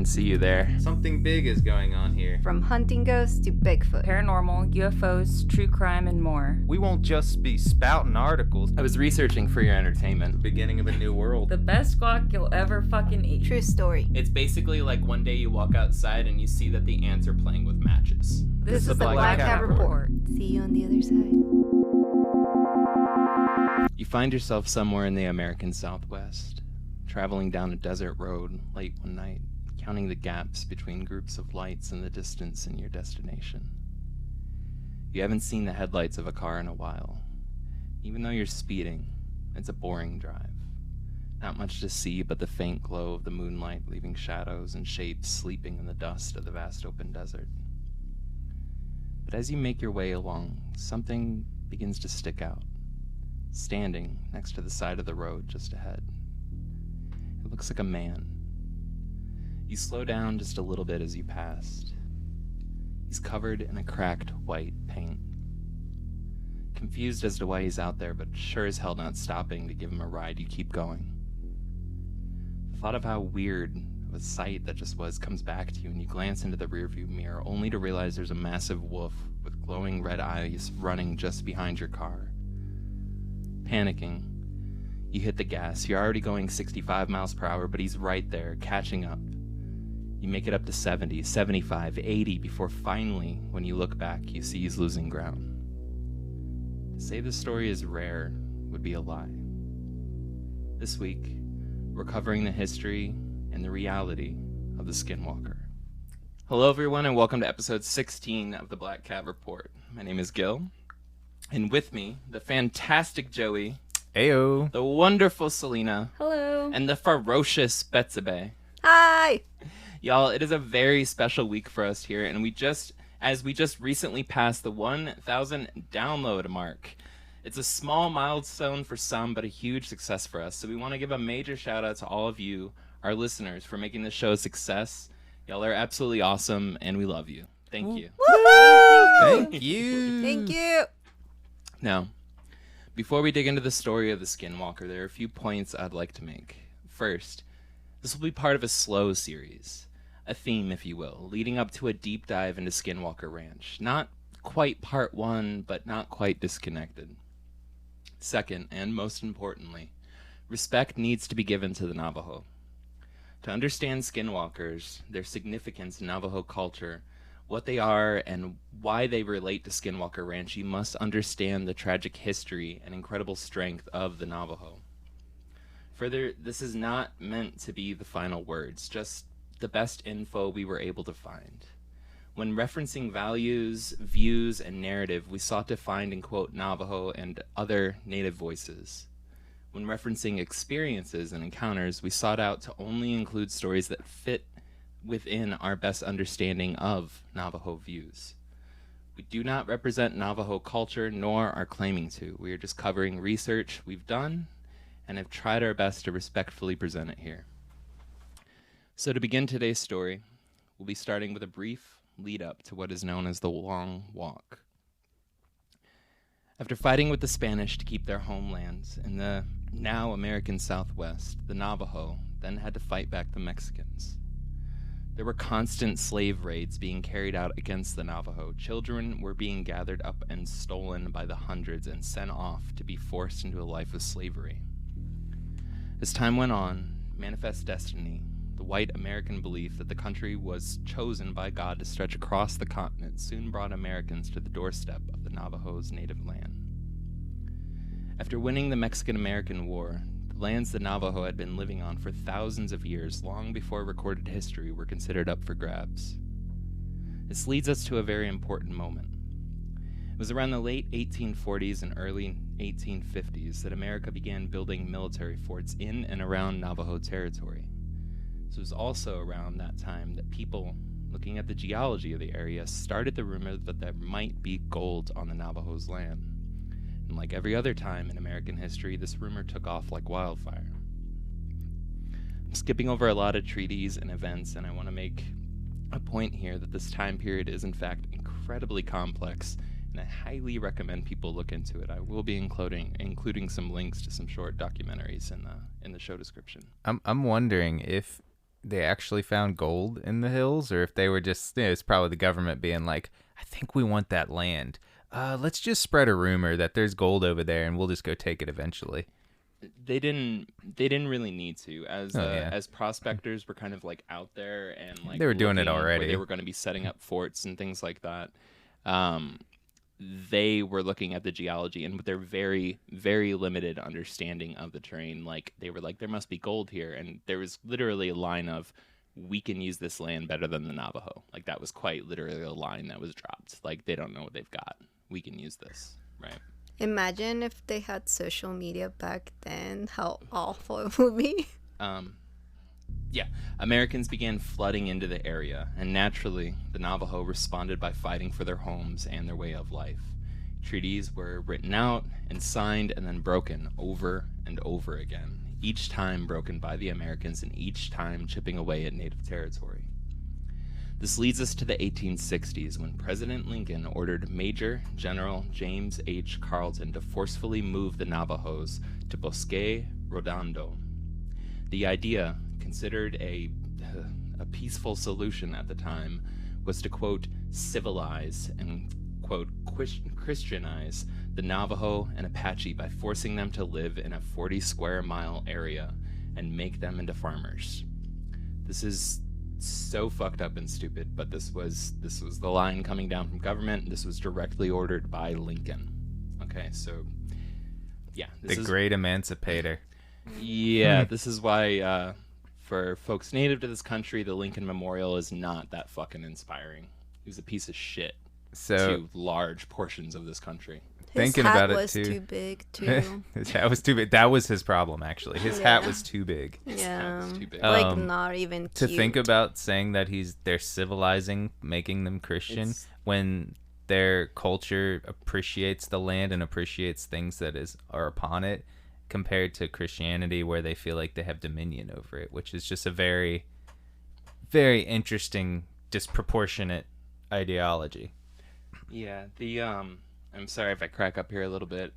can see you there. Something big is going on here. From hunting ghosts to Bigfoot. Paranormal, UFOs, true crime, and more. We won't just be spouting articles. I was researching for your entertainment. The beginning of a new world. The best guac you'll ever fucking eat. True story. It's basically like one day you walk outside and you see that the ants are playing with matches. This is the Black Cat Report. See you on the other side. You find yourself somewhere in the American Southwest, traveling down a desert road late one night, counting the gaps between groups of lights in the distance in your destination. You haven't seen the headlights of a car in a while. Even though you're speeding, it's a boring drive. Not much to see but the faint glow of the moonlight leaving shadows and shapes sleeping in the dust of the vast open desert. But as you make your way along, something begins to stick out, standing next to the side of the road just ahead. It looks like a man. You slow down just a little bit as you passed. He's covered in a cracked white paint. Confused as to why he's out there, but sure as hell not stopping to give him a ride, you keep going. The thought of how weird of a sight that just was comes back to you, and you glance into the rearview mirror, only to realize there's a massive wolf with glowing red eyes running just behind your car. Panicking, you hit the gas. You're already going 65 miles per hour, but he's right there, catching up. You make it up to 70, 75, 80, before finally, when you look back, you see he's losing ground. To say the story is rare would be a lie. This week, we're covering the history and the reality of the Skinwalker. Hello, everyone, and welcome to episode 16 of the Black Cat Report. My name is Gil, and with me, the fantastic Joey, Ayo. the wonderful Selena, Hello. and the ferocious Betsabe. Hi. Y'all, it is a very special week for us here, and we just recently passed the 1,000 download mark. It's a small milestone for some, but a huge success for us. So we want to give a major shout out to all of you, our listeners, for making this show a success. Y'all are absolutely awesome, and we love you. Thank you. Woo-hoo! Thank you. Thank you. Now, before we dig into the story of the Skinwalker, there are a few points I'd like to make. First, this will be part of a slow series, a theme, if you will, leading up to a deep dive into Skinwalker Ranch. Not quite part one, but not quite disconnected. Second, and most importantly, respect needs to be given to the Navajo. To understand Skinwalkers, their significance in Navajo culture, what they are, and why they relate to Skinwalker Ranch, you must understand the tragic history and incredible strength of the Navajo. Further, this is not meant to be the final words, just the best info we were able to find. When referencing values, views, and narrative, we sought to find and quote Navajo and other native voices. When referencing experiences and encounters, we sought out to only include stories that fit within our best understanding of Navajo views. We do not represent Navajo culture, nor are claiming to. We are just covering research we've done and have tried our best to respectfully present it here. So to begin today's story, we'll be starting with a brief lead up to what is known as the Long Walk. After fighting with the Spanish to keep their homelands in the now American Southwest, the Navajo then had to fight back the Mexicans. There were constant slave raids being carried out against the Navajo. Children were being gathered up and stolen by the hundreds and sent off to be forced into a life of slavery. As time went on, manifest destiny, the white American belief that the country was chosen by God to stretch across the continent, soon brought Americans to the doorstep of the Navajo's native land. After winning the Mexican-American War, the lands the Navajo had been living on for thousands of years, long before recorded history, were considered up for grabs. This leads us to a very important moment. It was around the late 1840s and early 1850s that America began building military forts in and around Navajo territory. It was also around that time that people, looking at the geology of the area, started the rumor that there might be gold on the Navajo's land. And like every other time in American history, this rumor took off like wildfire. I'm skipping over a lot of treaties and events, and I want to make a point here that this time period is in fact incredibly complex, and I highly recommend people look into it. I will be including some links to some short documentaries in the show description. I'm wondering if they actually found gold in the hills, or if they were just, it's probably the government being like, I think we want that land. Let's just spread a rumor that there's gold over there, and we'll just go take it eventually. They didn't really need to, as prospectors were kind of like out there and like they were doing it looking already. where they were going to be setting up forts and things like that. They were looking at the geology, and with their very, very limited understanding of the terrain, like they were like, there must be gold here, and there was literally a line of, we can use this land better than the Navajo. Like that was quite literally a line that was dropped. Like they don't know what they've got. We can use this, right? Imagine if they had social media back then, how awful it would be. Yeah, Americans began flooding into the area, and naturally, the Navajo responded by fighting for their homes and their way of life. Treaties were written out and signed and then broken over and over again, each time broken by the Americans and each time chipping away at native territory. This leads us to the 1860s, when President Lincoln ordered Major General James H. Carleton to forcefully move the Navajos to Bosque Redondo. The idea, considered a peaceful solution at the time, was to, quote, civilize and, quote, Christianize the Navajo and Apache by forcing them to live in a 40 square mile area and make them into farmers. This is so fucked up and stupid, but this was the line coming down from government. This was directly ordered by Lincoln. Okay, so yeah, the great emancipator. Yeah, this is why for folks native to this country, the Lincoln Memorial is not that fucking inspiring. He was a piece of shit to large portions of this country. Thinking about it His hat was too big too. His hat was too big. That was his problem, actually. His hat was too big. Yeah, was too big. like not even cute. To think about saying that they're civilizing, making them Christian, when their culture appreciates the land and appreciates things that are upon it, compared to Christianity, where they feel like they have dominion over it, which is just a very, very interesting, disproportionate ideology. Yeah, I'm sorry if I crack up here a little bit.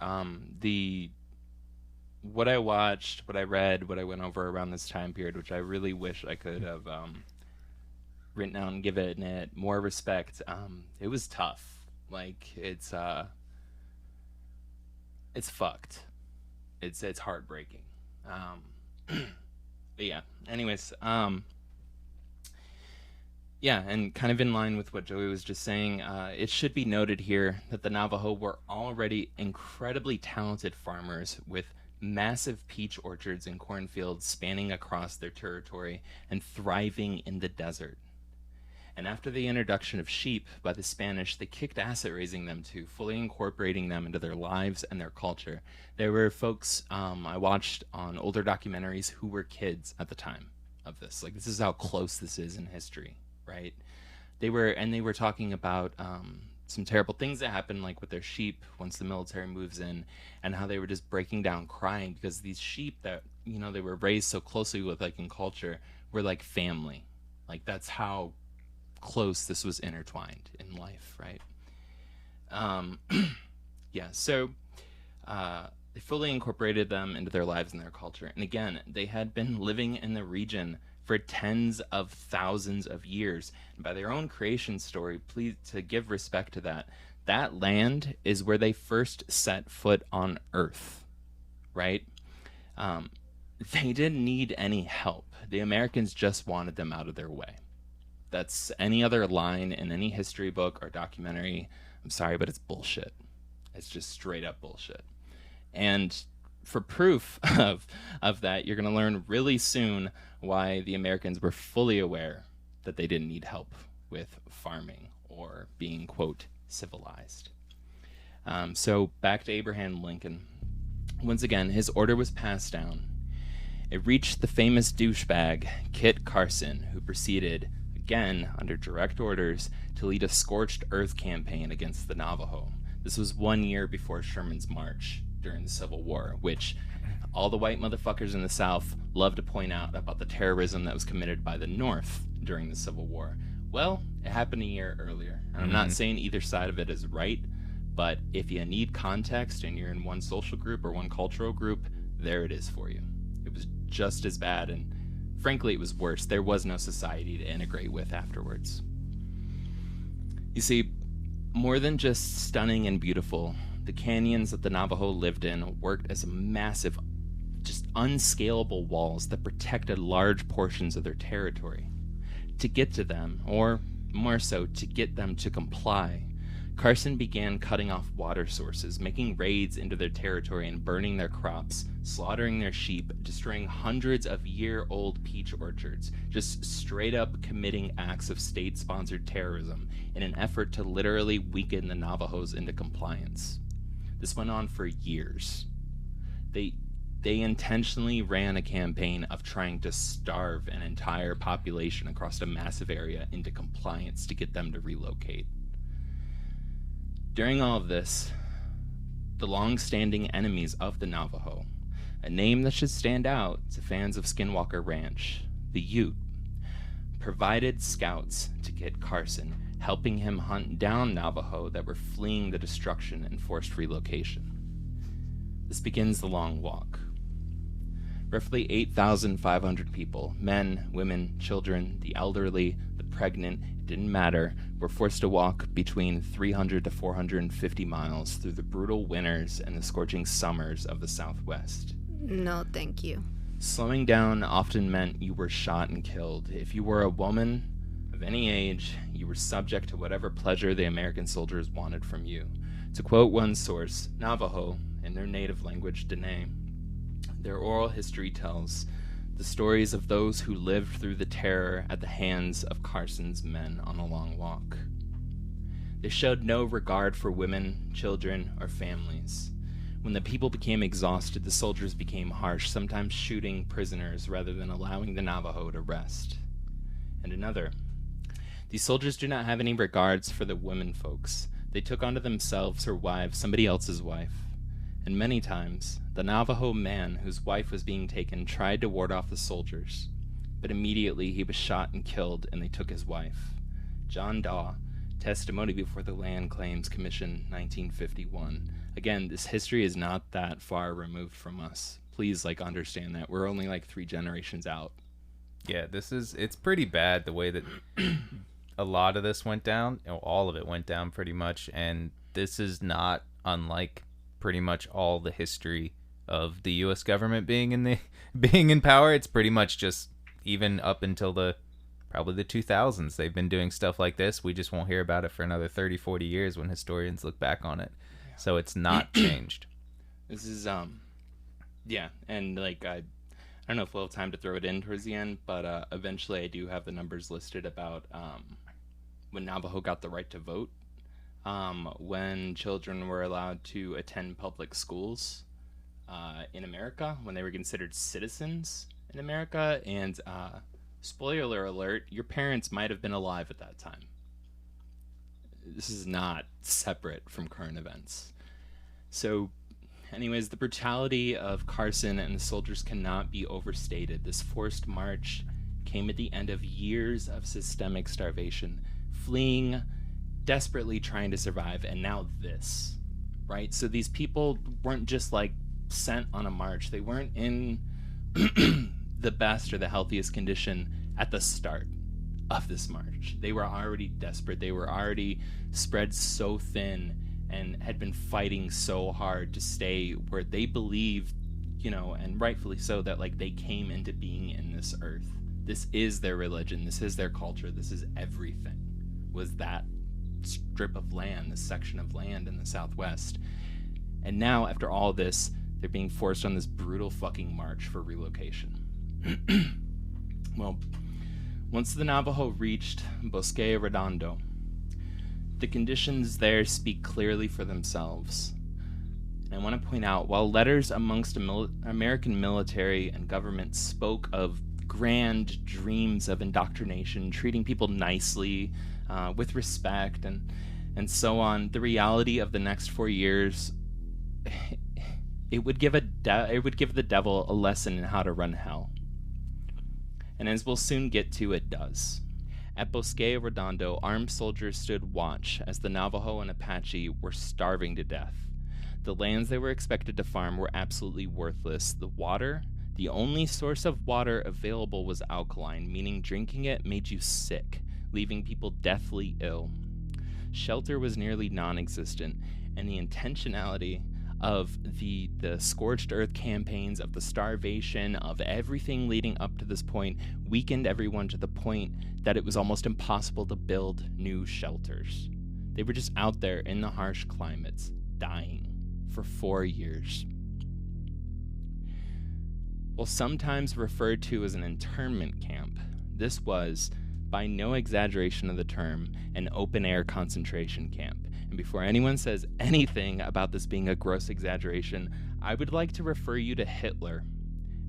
What I watched, what I read, what I went over around this time period, which I really wish I could have written down and given it more respect. It was tough. Like it's fucked. It's heartbreaking. But yeah. Anyways, yeah, and kind of in line with what Joey was just saying, it should be noted here that the Navajo were already incredibly talented farmers with massive peach orchards and cornfields spanning across their territory and thriving in the desert. And after the introduction of sheep by the Spanish, they kicked ass at raising them too, fully incorporating them into their lives and their culture. There were folks I watched on older documentaries who were kids at the time of this. Like, this is how close this is in history. Right, they were talking about some terrible things that happened, like with their sheep once the military moves in, and how they were just breaking down crying because these sheep that they were raised so closely with, like in culture, were like family. Like that's how close this was intertwined in life, right? Yeah, so they fully incorporated them into their lives and their culture, and again, they had been living in the region for tens of thousands of years. And by their own creation story, please to give respect to that land is where they first set foot on Earth, right? They didn't need any help. The Americans just wanted them out of their way. That's any other line in any history book or documentary. I'm sorry, but it's bullshit. It's just straight up bullshit. And for proof of that, you're going to learn really soon why the Americans were fully aware that they didn't need help with farming or being, quote, civilized. So back to Abraham Lincoln. Once again, his order was passed down. It reached the famous douchebag, Kit Carson, who proceeded, again under direct orders, to lead a scorched earth campaign against the Navajo. This was 1 year before Sherman's march during the Civil War, which all the white motherfuckers in the South love to point out about the terrorism that was committed by the North during the Civil War. Well, it happened a year earlier. And I'm not saying either side of it is right, but if you need context and you're in one social group or one cultural group, there it is for you. It was just as bad, and Frankly, it was worse. There was no society to integrate with afterwards. You see, more than just stunning and beautiful, the canyons that the Navajo lived in worked as massive, just unscalable walls that protected large portions of their territory. To get to them, or more so, to get them to comply, Carson began cutting off water sources, making raids into their territory and burning their crops, slaughtering their sheep, destroying hundreds of year-old peach orchards, just straight up committing acts of state-sponsored terrorism in an effort to literally weaken the Navajos into compliance. This went on for years. They intentionally ran a campaign of trying to starve an entire population across a massive area into compliance to get them to relocate. During all of this, the long-standing enemies of the Navajo, a name that should stand out to fans of Skinwalker Ranch, the Ute, provided scouts to Kit Carson, helping him hunt down Navajo that were fleeing the destruction and forced relocation. This begins the long walk. Roughly 8,500 people, men, women, children, the elderly, the pregnant, it didn't matter, were forced to walk between 300 to 450 miles through the brutal winters and the scorching summers of the Southwest. No, thank you. Slowing down often meant you were shot and killed. If you were a woman of any age, you were subject to whatever pleasure the American soldiers wanted from you. To quote one source, Navajo, in their native language, Dene, their oral history tells the stories of those who lived through the terror at the hands of Carson's men on a long walk. They showed no regard for women, children, or families. When the people became exhausted, the soldiers became harsh, sometimes shooting prisoners rather than allowing the Navajo to rest. And another, these soldiers do not have any regards for the women folks. They took onto themselves her wives, somebody else's wife. And many times, the Navajo man whose wife was being taken tried to ward off the soldiers, but immediately he was shot and killed, and they took his wife. John Daw, Testimony Before the Land Claims Commission, 1951. Again, this history is not that far removed from us. Please, understand that. We're only 3 generations out. Yeah, it's pretty bad the way that a lot of this went down. All of it went down pretty much, and this is not unlike pretty much all the history of the U.S. government being in power. It's pretty much just even up until probably the 2000s. They've been doing stuff like this. We just won't hear about it for another 30, 40 years when historians look back on it. Yeah. So it's not changed. This is yeah, and I don't know if we'll have time to throw it in towards the end, but eventually I do have the numbers listed about when Navajo got the right to vote. When children were allowed to attend public schools in America, when they were considered citizens in America, and spoiler alert, your parents might have been alive at that time. This is not separate from current events. So, anyways, the brutality of Carson and the soldiers cannot be overstated. This forced march came at the end of years of systemic starvation, fleeing, desperately trying to survive, and now this, right? So these people weren't just sent on a march. They weren't in the best or the healthiest condition at the start of this march. They were already desperate. They were already spread so thin and had been fighting so hard to stay where they believed, and rightfully so, that they came into being in this earth. This is their religion. This is their culture. This is everything. Was that strip of land, this section of land in the Southwest. And now, after all this, they're being forced on this brutal fucking march for relocation. Well, once the Navajo reached Bosque Redondo, the conditions there speak clearly for themselves. And I want to point out, while letters amongst American military and government spoke of grand dreams of indoctrination, treating people nicely, with respect, and so on, the reality of the next 4 years, it would give the devil a lesson in how to run hell. And as we'll soon get to, it does. At Bosque Redondo, armed soldiers stood watch as the Navajo and Apache were starving to death. The lands they were expected to farm were absolutely worthless. The water The only source of water available was alkaline, meaning drinking it made you sick, leaving people deathly ill. Shelter was nearly non-existent, and the intentionality of the scorched earth campaigns, of the starvation, of everything leading up to this point, weakened everyone to the point that it was almost impossible to build new shelters. They were just out there in the harsh climates, dying for 4 years. While sometimes referred to as an internment camp, this was, by no exaggeration of the term, an open-air concentration camp. And before anyone says anything about this being a gross exaggeration, I would like to refer you to Hitler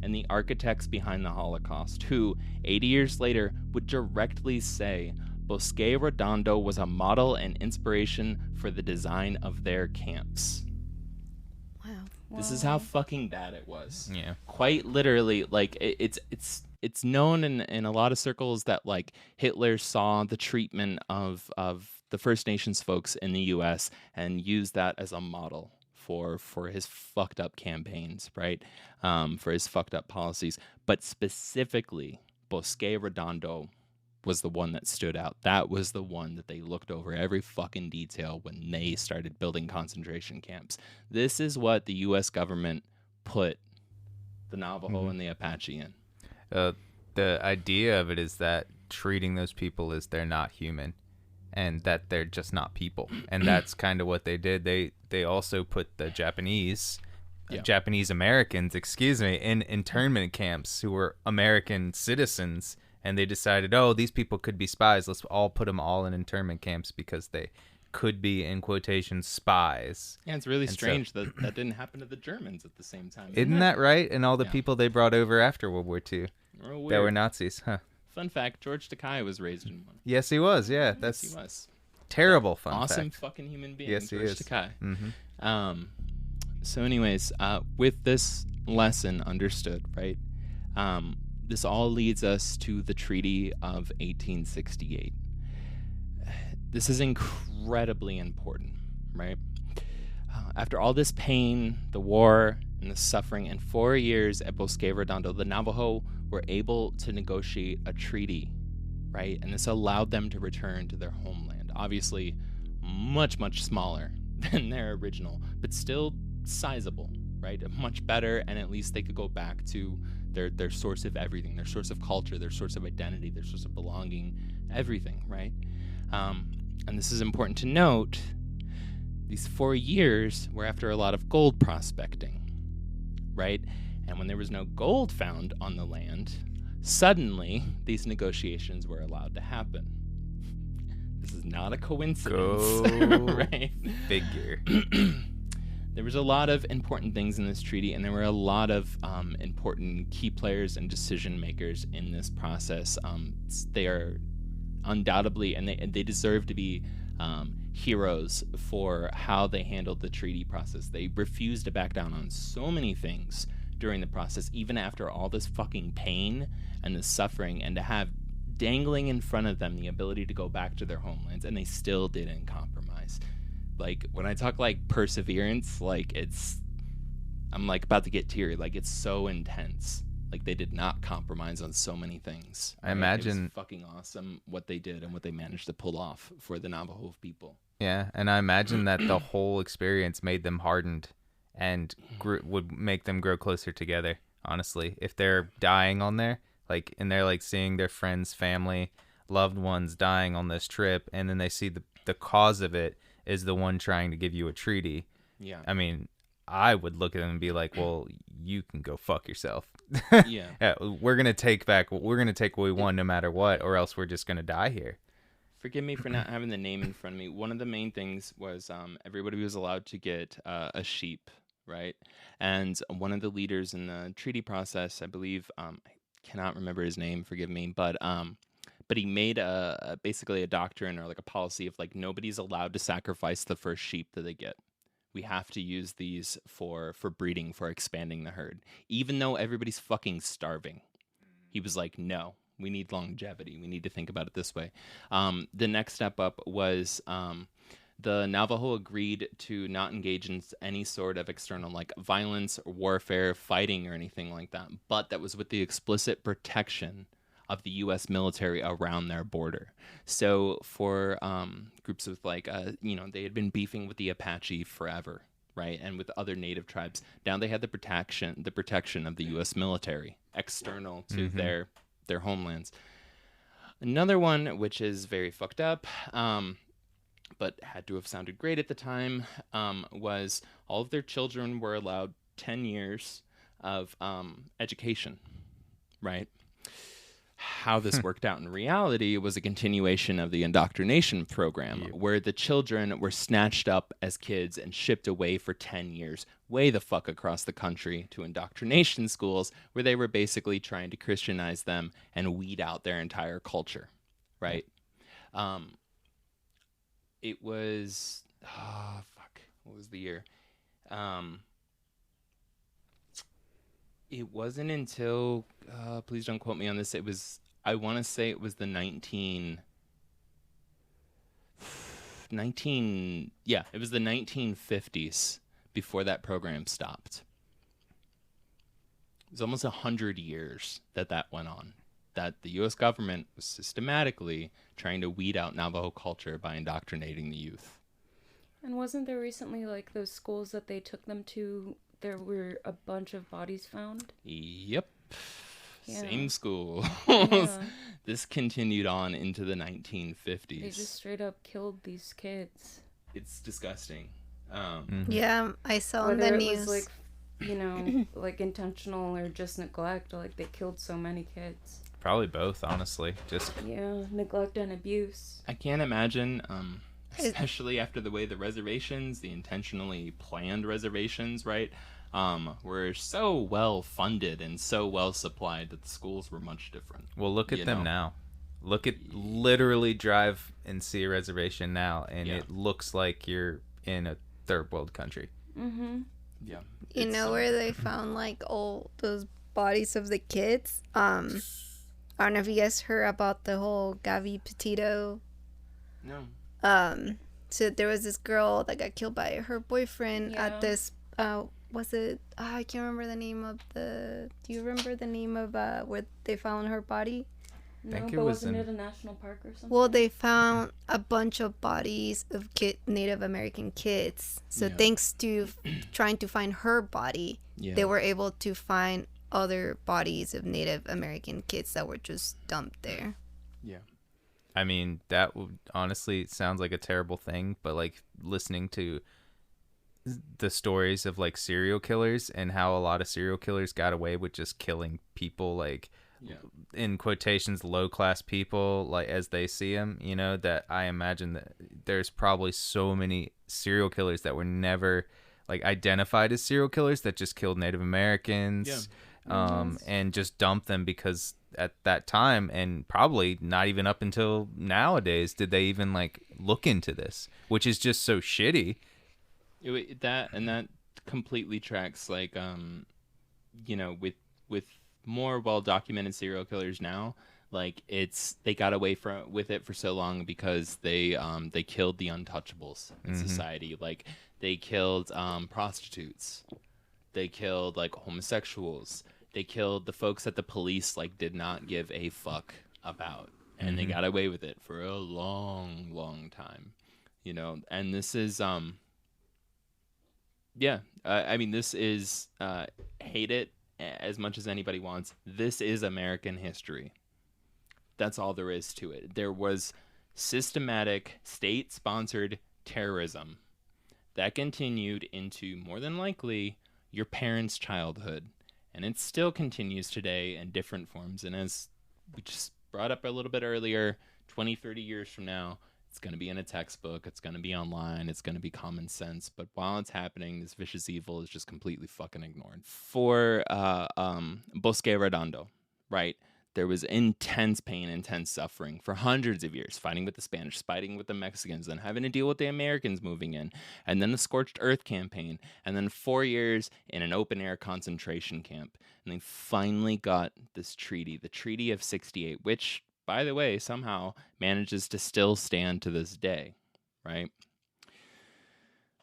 and the architects behind the Holocaust, who, 80 years later, would directly say Bosque Redondo was a model and inspiration for the design of their camps. This is how fucking bad it was. Yeah. Quite literally, like, it's known in a lot of circles that, like, Hitler saw the treatment of the First Nations folks in the U.S. and used that as a model for his fucked up campaigns, right? For his fucked up policies. But specifically, Bosque Redondo was the one that stood out. That was the one that they looked over every fucking detail when they started building concentration camps. This is what the U.S. government put the Navajo and the Apache in. The idea of it is that treating those people as they're not human and that they're just not people. And that's kind of what they did. They also put the Japanese Americans, in internment camps who were American citizens. And they decided, these people could be spies. Let's all put them all in internment camps because they could be, in quotation, spies. Yeah, it's really strange that didn't happen to the Germans at the same time. Isn't that right? And all the people they brought over after World War II that were Nazis. Huh. Fun fact, George Takei was raised in one. Yes, he was. Yeah, yes, he was. Terrible fun awesome fact. Fucking human being. Yes, George he is. Takei. Mm-hmm. So anyways, with this lesson understood, right? This all leads us to the Treaty of 1868. This is incredibly important, right? After all this pain, the war, and the suffering, and 4 years at Bosque Redondo, the Navajo were able to negotiate a treaty, right? And this allowed them to return to their homeland. Obviously, much, much smaller than their original, but still sizable, right? Much better, and at least they could go back to their source of everything, their source of culture, their source of identity, their source of belonging, everything, right? And this is important to note. These 4 years were after a lot of gold prospecting, right? And when there was no gold found on the land, suddenly these negotiations were allowed to happen. This is not a coincidence, right? Figure. There was a lot of important things in this treaty, and there were a lot of important key players and decision makers in this process. They are undoubtedly, and they deserve to be heroes for how they handled the treaty process. They refused to back down on so many things during the process, even after all this fucking pain and the suffering, and to have dangling in front of them the ability to go back to their homelands, and they still didn't compromise. Like, when I talk, like, perseverance, like, I'm, like, about to get teary. Like, it's so intense. Like, they did not compromise on so many things. I imagine... It was fucking awesome what they did and what they managed to pull off for the Navajo people. Yeah, and I imagine that the whole experience made them hardened and would make them grow closer together, honestly. If they're dying on there, like, and they're, like, seeing their friends, family, loved ones dying on this trip, and then they see the cause of it is the one trying to give you a treaty. Yeah. I mean, I would look at them and be like, well, you can go fuck yourself. Yeah. We're going to take what we want no matter what, or else we're just going to die here. Forgive me for not having the name in front of me. One of the main things was everybody was allowed to get a sheep, right? And one of the leaders in the treaty process, I believe, I cannot remember his name, forgive me, but he made basically a doctrine or like a policy of like nobody's allowed to sacrifice the first sheep that they get. We have to use these for breeding, for expanding the herd, even though everybody's fucking starving. He was like, no, we need longevity. We need to think about it this way. The next step up was The Navajo agreed to not engage in any sort of external like violence or warfare, fighting, or anything like that, but that was with the explicit protection of the U.S. military around their border. So for groups of like, they had been beefing with the Apache forever, right, and with other native tribes. Now they had the protection of the U.S. military external to their homelands. Another one, which is very fucked up, but had to have sounded great at the time, was all of their children were allowed 10 years of education, right? How this worked out in reality was a continuation of the indoctrination program, where the children were snatched up as kids and shipped away for 10 years, way the fuck across the country, to indoctrination schools, where they were basically trying to Christianize them and weed out their entire culture, right? It was, what was the year? It wasn't until, please don't quote me on this, I want to say it was the 1950s before that program stopped. It was almost 100 years that went on, that the U.S. government was systematically trying to weed out Navajo culture by indoctrinating the youth. And wasn't there recently, like, those schools that they took them to, there were a bunch of bodies found? Yep. Yeah. Same school. Yeah. This continued on into the 1950s. They just straight up killed these kids. It's disgusting. Yeah, I saw in Whether the it news. was, like, like intentional or just neglect, like they killed so many kids. Probably both, honestly. Just Yeah, neglect and abuse. I can't imagine, especially after the way the intentionally planned reservations, right, were so well funded and so well supplied that the schools were much different. Well, look at them now. Literally drive and see a reservation now, and it looks like you're in a third world country. Mm-hmm. Yeah. You know where they found like all those bodies of the kids? I don't know if you guys heard about the whole Gavi Petito. No. So there was this girl that got killed by her boyfriend at this was it I can't remember the name of do you remember the name of where they found her body? Wasn't it a national park or something? Well, they found a bunch of bodies of Native American kids. So thanks to trying to find her body, they were able to find other bodies of Native American kids that were just dumped there. Yeah. I mean, that would honestly sounds like a terrible thing, but like listening to the stories of like serial killers and how a lot of serial killers got away with just killing people, like in quotations, low class people, like as they see them, that I imagine that there's probably so many serial killers that were never like identified as serial killers that just killed Native Americans, and just dumped them because at that time, and probably not even up until nowadays, did they even like look into this, which is just so shitty. That completely tracks, like, with more well-documented serial killers now, like they got away with it for so long because they killed the untouchables in society. Like they killed prostitutes, they killed like homosexuals, they killed the folks that the police like did not give a fuck about, and they got away with it for a long time, and this is I mean, this is hate it as much as anybody wants. This is American history. That's all there is to it. There was systematic state-sponsored terrorism that continued into, more than likely, your parents' childhood. And it still continues today in different forms. And as we just brought up a little bit earlier, 20, 30 years from now, it's going to be in a textbook. It's going to be online. It's going to be common sense. But while it's happening, this vicious evil is just completely fucking ignored. For Bosque Redondo, right? There was intense pain, intense suffering for hundreds of years, fighting with the Spanish, fighting with the Mexicans, then having to deal with the Americans moving in, and then the Scorched Earth campaign, and then 4 years in an open-air concentration camp. And they finally got this treaty, the Treaty of 68, which, by the way, somehow manages to still stand to this day, right?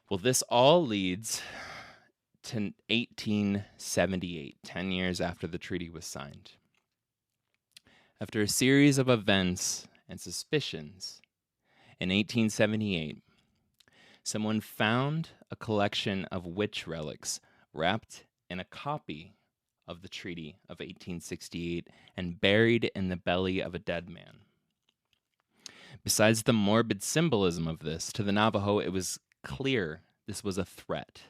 Well, this all leads to 1878, 10 years after the treaty was signed. After a series of events and suspicions, in 1878, someone found a collection of witch relics wrapped in a copy of the Treaty of 1868 and buried in the belly of a dead man. Besides the morbid symbolism of this, to the Navajo, it was clear this was a threat,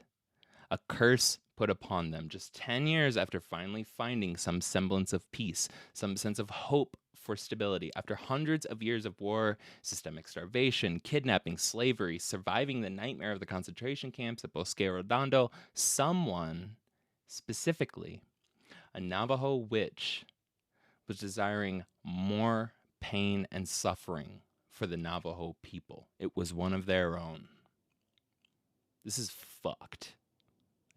a curse put upon them just 10 years after finally finding some semblance of peace, some sense of hope for stability. After hundreds of years of war, systemic starvation, kidnapping, slavery, surviving the nightmare of the concentration camps at Bosque Redondo, someone, specifically a Navajo witch, was desiring more pain and suffering for the Navajo people. It was one of their own. This is fucked.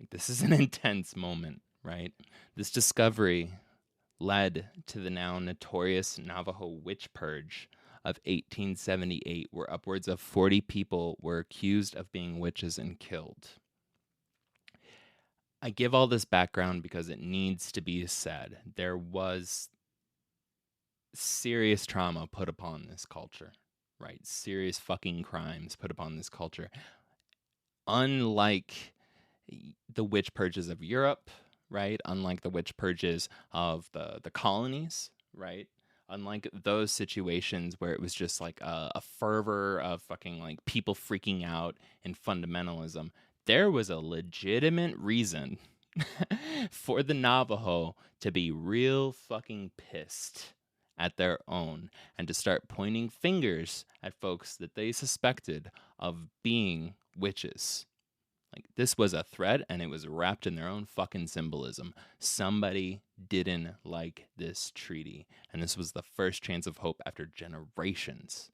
Like, this is an intense moment, right? This discovery led to the now notorious Navajo witch purge of 1878, where upwards of 40 people were accused of being witches and killed. I give all this background because it needs to be said. There was serious trauma put upon this culture, right? Serious fucking crimes put upon this culture. Unlike the witch purges of Europe, right? Unlike the witch purges of the colonies, right? Unlike those situations where it was just like a fervor of fucking like people freaking out and fundamentalism, there was a legitimate reason for the Navajo to be real fucking pissed at their own and to start pointing fingers at folks that they suspected of being witches. Like, this was a threat, and it was wrapped in their own fucking symbolism. Somebody didn't like this treaty, and this was the first chance of hope after generations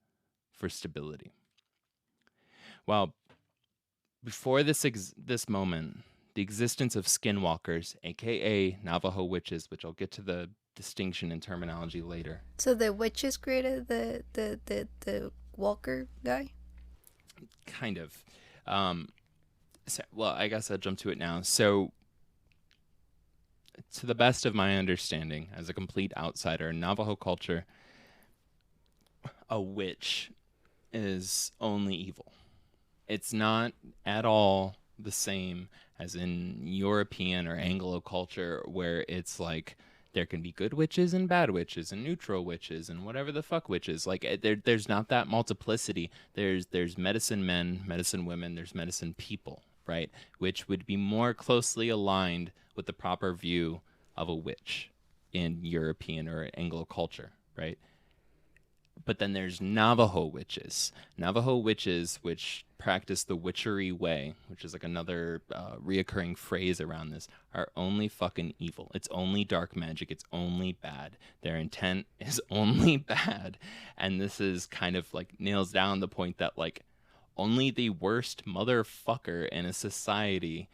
for stability. Well, before this moment, the existence of skinwalkers, aka Navajo witches, which I'll get to the distinction in terminology later. So the witches created the walker guy? Kind of. Well, I guess I'll jump to it now. So, to the best of my understanding, as a complete outsider in Navajo culture, a witch is only evil. It's not at all the same as in European or Anglo culture, where it's like there can be good witches and bad witches and neutral witches and whatever the fuck witches. Like, there's not that multiplicity. There's medicine men, medicine women, there's medicine people, right? Which would be more closely aligned with the proper view of a witch in European or Anglo culture, right? But then there's Navajo witches. Navajo witches, which practice the witchery way, which is like another reoccurring phrase around this, are only fucking evil. It's only dark magic. It's only bad. Their intent is only bad. And this is kind of like nails down the point that like only the worst motherfucker in a society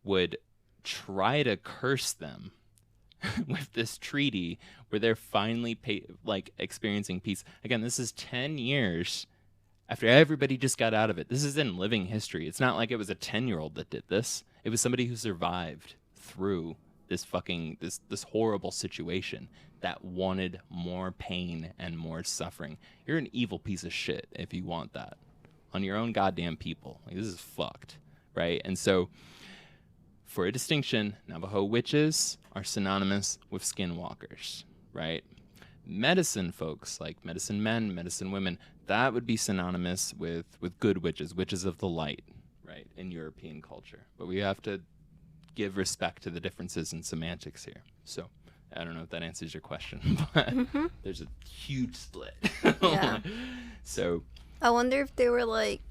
would try to curse them with this treaty where they're finally experiencing peace. Again, this is 10 years after everybody just got out of it. This is in living history. It's not like it was a 10-year-old that did this. It was somebody who survived through this fucking this horrible situation that wanted more pain and more suffering. You're an evil piece of shit if you want that on your own goddamn people. Like, this is fucked, right? And so, for a distinction, Navajo witches are synonymous with skinwalkers, right? Medicine folks, like medicine men, medicine women, that would be synonymous with good witches, witches of the light, right, in European culture. But we have to give respect to the differences in semantics here. So I don't know if that answers your question, but there's a huge split. Yeah. So I wonder if they were like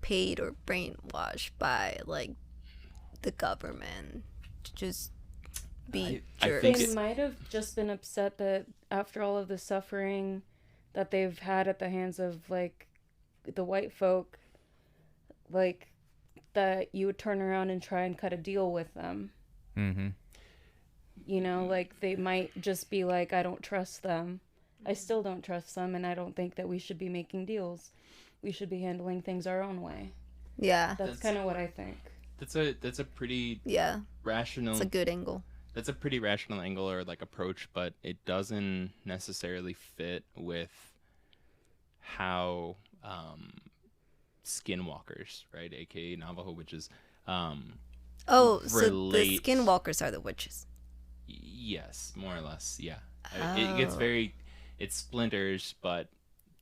paid or brainwashed by like the government to just be jerks. They might have just been upset that after all of the suffering that they've had at the hands of like the white folk, like that you would turn around and try and cut a deal with them. Mm-hmm. You know, like they might just be like, I don't trust them. I still don't trust them, and I don't think that we should be making deals. We should be handling things our own way. Yeah. That's kind of what I think. That's a pretty rational. It's a good angle. That's a pretty rational angle or like approach, but it doesn't necessarily fit with how Skinwalkers, right, aka Navajo witches, so relate. The Skinwalkers are the witches. Yes, more or less. Yeah, it gets it splinters, but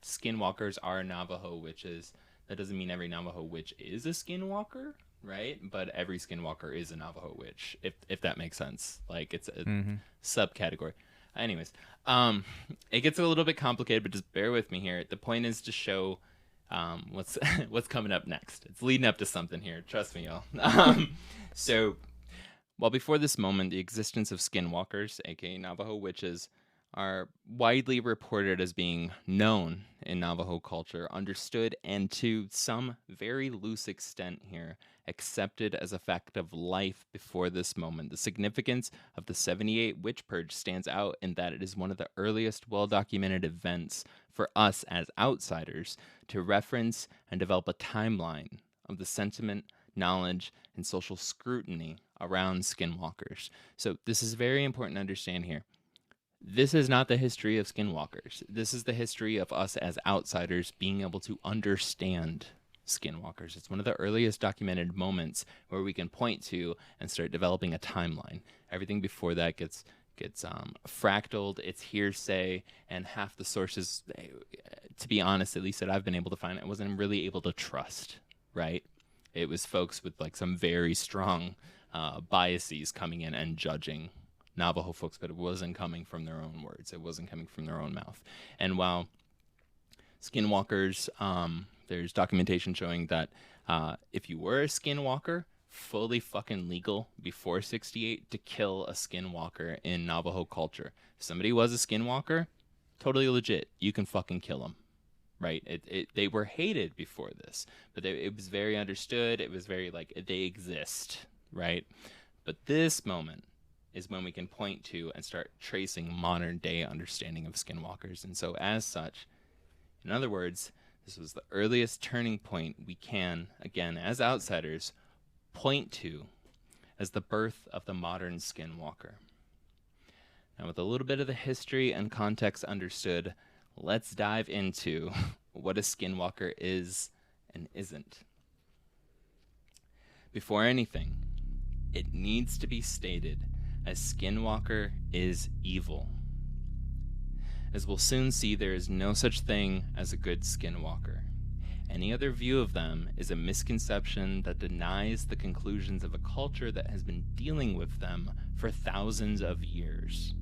Skinwalkers are Navajo witches. That doesn't mean every Navajo witch is a Skinwalker, right? But every Skinwalker is a Navajo witch, if that makes sense. Like it's a subcategory. Anyways, it gets a little bit complicated, but just bear with me here. The point is to show what's coming up next. It's leading up to something here. Trust me, y'all. So, while before this moment, the existence of Skinwalkers, aka Navajo witches, are widely reported as being known in Navajo culture, understood, and to some very loose extent here, accepted as a fact of life before this moment. The significance of the 78 Witch Purge stands out in that it is one of the earliest well-documented events for us as outsiders to reference and develop a timeline of the sentiment, knowledge, and social scrutiny around Skinwalkers. So this is very important to understand here. This is not the history of Skinwalkers. This is the history of us as outsiders being able to understand Skinwalkers. It's one of the earliest documented moments where we can point to and start developing a timeline. Everything before that gets fractaled, it's hearsay, and half the sources, to be honest, at least that I've been able to find, I wasn't really able to trust, right? It was folks with like some very strong biases coming in and judging Navajo folks, but it wasn't coming from their own words. It wasn't coming from their own mouth. And while Skinwalkers, there's documentation showing that if you were a Skinwalker, fully fucking legal before 68 to kill a Skinwalker in Navajo culture. If somebody was a Skinwalker, totally legit. You can fucking kill them, right? They were hated before this, but it was very understood. It was very like they exist, right? But this moment is when we can point to and start tracing modern day understanding of Skinwalkers. And so as such, in other words, this was the earliest turning point we can, again, as outsiders, point to as the birth of the modern Skinwalker. Now, with a little bit of the history and context understood, let's dive into what a Skinwalker is and isn't. Before anything, it needs to be stated a Skinwalker is evil. As we'll soon see, there is no such thing as a good Skinwalker. Any other view of them is a misconception that denies the conclusions of a culture that has been dealing with them for thousands of years.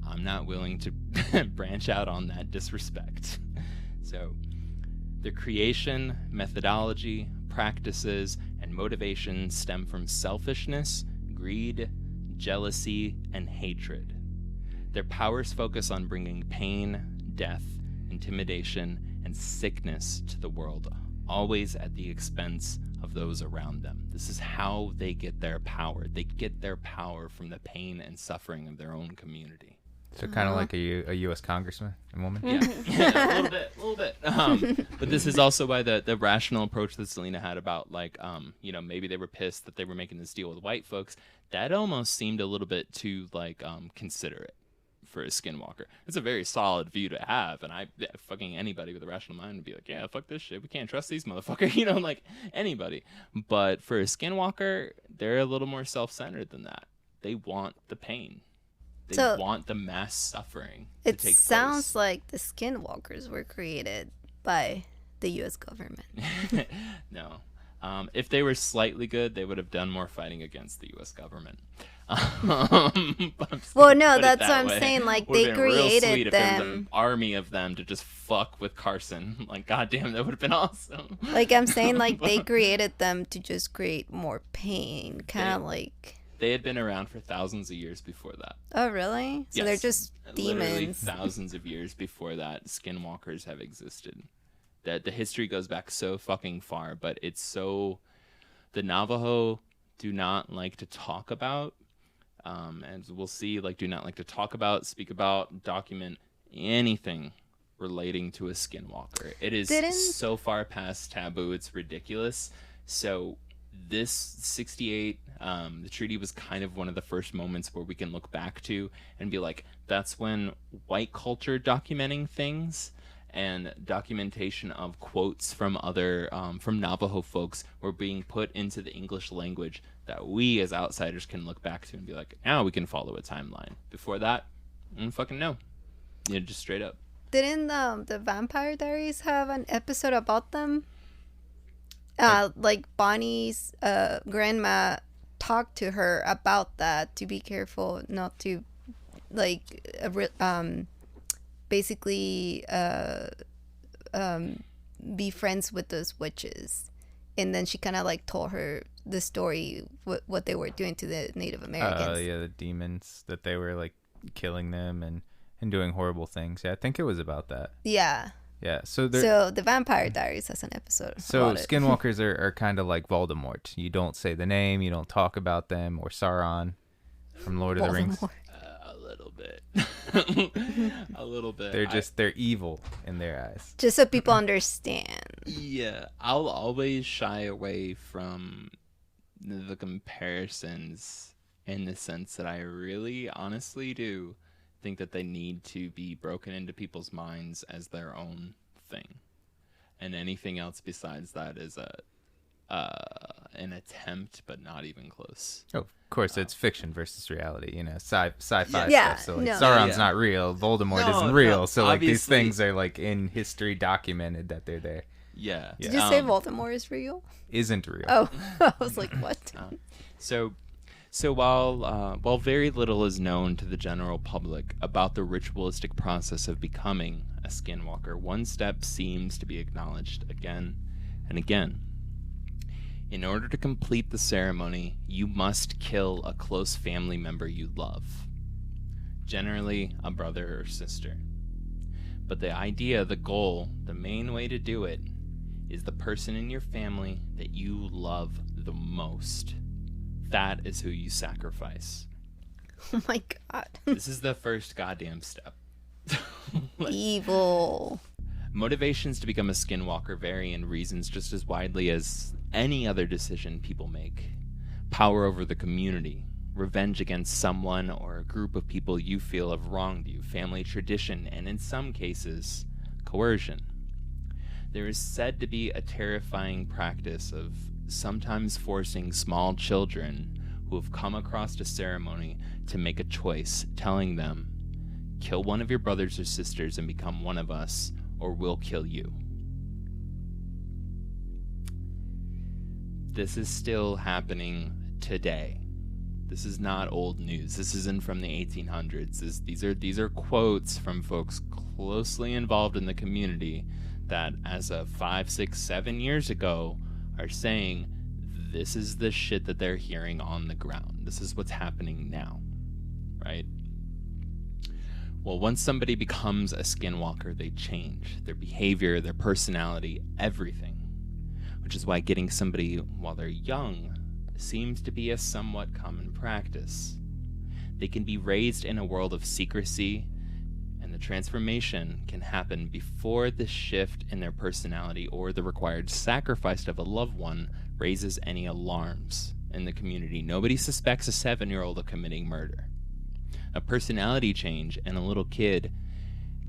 I'm not willing to branch out on that disrespect. So, the creation, methodology, practices, and motivations stem from selfishness, greed, jealousy, and hatred. Their powers focus on bringing pain, death, intimidation, and sickness to the world, always at the expense of those around them. This is how they get their power. They get their power from the pain and suffering of their own community. So kind of like a U.S. congressman, a woman? Yeah, a little bit. But this is also why the rational approach that Selena had about, like, maybe they were pissed that they were making this deal with white folks. That almost seemed a little bit too, like, considerate for a Skinwalker. It's a very solid view to have, and fucking anybody with a rational mind would be like, yeah, fuck this shit. We can't trust these motherfuckers, like, anybody. But for a Skinwalker, they're a little more self-centered than that. They want the pain. They want the mass suffering to take place. It sounds like the Skinwalkers were created by the U.S. government. No. If they were slightly good, they would have done more fighting against the U.S. government. Well, no, that's what I'm saying. Like, they created them. If there was an army of them to just fuck with Carson. Like, goddamn, that would have been awesome. Like, I'm saying, like, they created them to just create more pain. Kind of like... They had been around for thousands of years before that. Oh, really? So they're just demons. Literally thousands of years before that, Skinwalkers have existed. That the history goes back so fucking far, but it's so... The Navajo do not like to talk about, and we'll see, like, do not like to talk about, speak about, document anything relating to a Skinwalker. It is so far past taboo, it's ridiculous. So this 68, the treaty was kind of one of the first moments where we can look back to and be like, that's when white culture documenting things and documentation of quotes from other from Navajo folks were being put into the English language that we as outsiders can look back to and be like, now we can follow a timeline. Before that, I don't fucking know. Yeah, just straight up. Didn't the Vampire Diaries have an episode about them? Like Bonnie's grandma talked to her about that, to be careful not to basically be friends with those witches. And then she kind of like told her the story, what they were doing to the Native Americans. Yeah, the demons, that they were like killing them and doing horrible things. Yeah, I think it was about that. Yeah. Yeah, so the Vampire Diaries has an episode. So Skinwalkers are kind of like Voldemort. You don't say the name, you don't talk about them, or Sauron from Lord of the Rings. A little bit. A little bit. They're evil in their eyes. Just so people understand. Yeah, I'll always shy away from the comparisons in the sense that I really honestly do think that they need to be broken into people's minds as their own thing, and anything else besides that is an attempt, but not even close. Oh, of course, it's fiction versus reality. You know, sci-fi yeah. stuff. So like, Sauron's not real. Voldemort isn't real. So like these things are like in history documented that they're there. Yeah. Did you say Voldemort is real? Isn't real. Oh, I was like, what? So while very little is known to the general public about the ritualistic process of becoming a skinwalker, one step seems to be acknowledged again and again. In order to complete the ceremony, you must kill a close family member you love, generally a brother or sister. But the idea, the goal, the main way to do it is the person in your family that you love the most. That is who you sacrifice. Oh my god. This is the first goddamn step. Evil. Motivations to become a skinwalker vary in reasons just as widely as any other decision people make. Power over the community, revenge against someone or a group of people you feel have wronged you, family tradition, and in some cases, coercion. There is said to be a terrifying practice of sometimes forcing small children who have come across a ceremony to make a choice, telling them, kill one of your brothers or sisters and become one of us, or we'll kill you. This is still happening today. This is not old news. This isn't from the 1800s. These are quotes from folks closely involved in the community that as of 5, 6, 7 years ago are saying this is the shit that they're hearing on the ground. This is what's happening now, right? Well, once somebody becomes a skinwalker, they change their behavior, their personality, everything. Which is why getting somebody while they're young seems to be a somewhat common practice. They can be raised in a world of secrecy, and the transformation can happen before the shift in their personality or the required sacrifice of a loved one raises any alarms in the community. Nobody suspects a 7-year-old of committing murder. A personality change in a little kid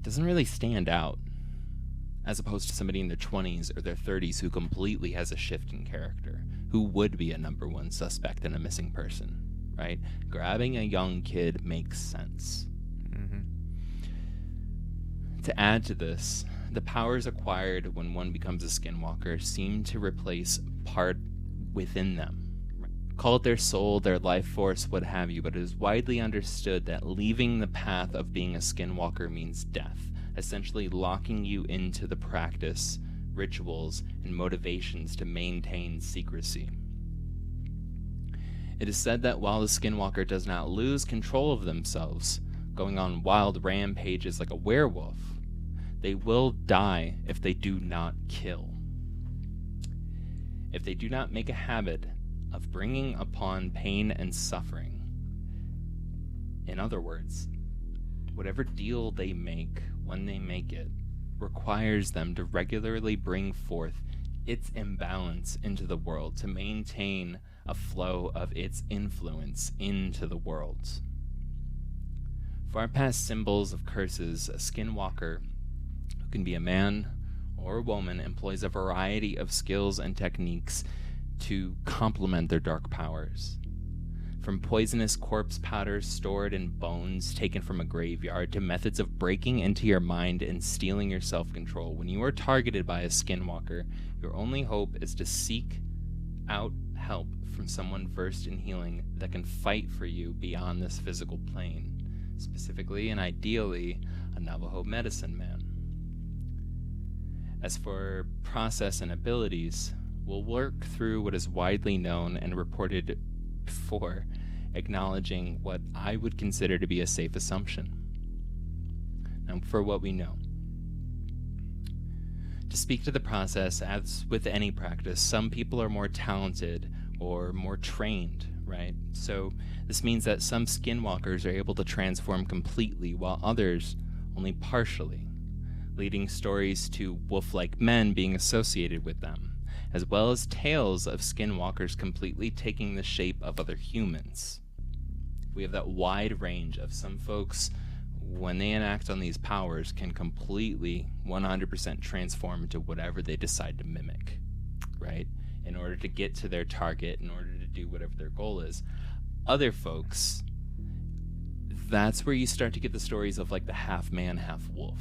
doesn't really stand out, as opposed to somebody in their 20s or their 30s who completely has a shift in character, who would be a number one suspect in a missing person, right? Grabbing a young kid makes sense. Mm-hmm. To add to this, the powers acquired when one becomes a skinwalker seem to replace part within them. Call it their soul, their life force, what have you, but it is widely understood that leaving the path of being a skinwalker means death, essentially locking you into the practice, rituals, and motivations to maintain secrecy. It is said that while the skinwalker does not lose control of themselves, going on wild rampages like a werewolf, they will die if they do not kill. If they do not make a habit of bringing upon pain and suffering. In other words, whatever deal they make when they make it requires them to regularly bring forth its imbalance into the world, to maintain a flow of its influence into the world. Far past symbols of curses, a skinwalker, who can be a man or a woman, employs a variety of skills and techniques to complement their dark powers. From poisonous corpse powders stored in bones taken from a graveyard to methods of breaking into your mind and stealing your self-control. When you are targeted by a skinwalker, your only hope is to seek out help from someone versed in healing that can fight for you beyond this physical plane, specifically and ideally a Navajo medicine man. As for process and abilities, we'll work through what is widely known and reported before, acknowledging what I would consider to be a safe assumption. Now, for what we know. To speak to the process, as with any practice, some people are more talented or more trained, right? So this means that some skinwalkers are able to transform completely, while others only partially, leading stories to wolf-like men being associated with them, as well as tales of skinwalkers completely taking the shape of other humans. We have that wide range of some folks, when they enact on these powers, can completely 100% transform into whatever they decide to mimic, right? In order to get to their target, in order to do whatever their goal is. Other folks, that's where you start to get the stories of like the half man, half wolf.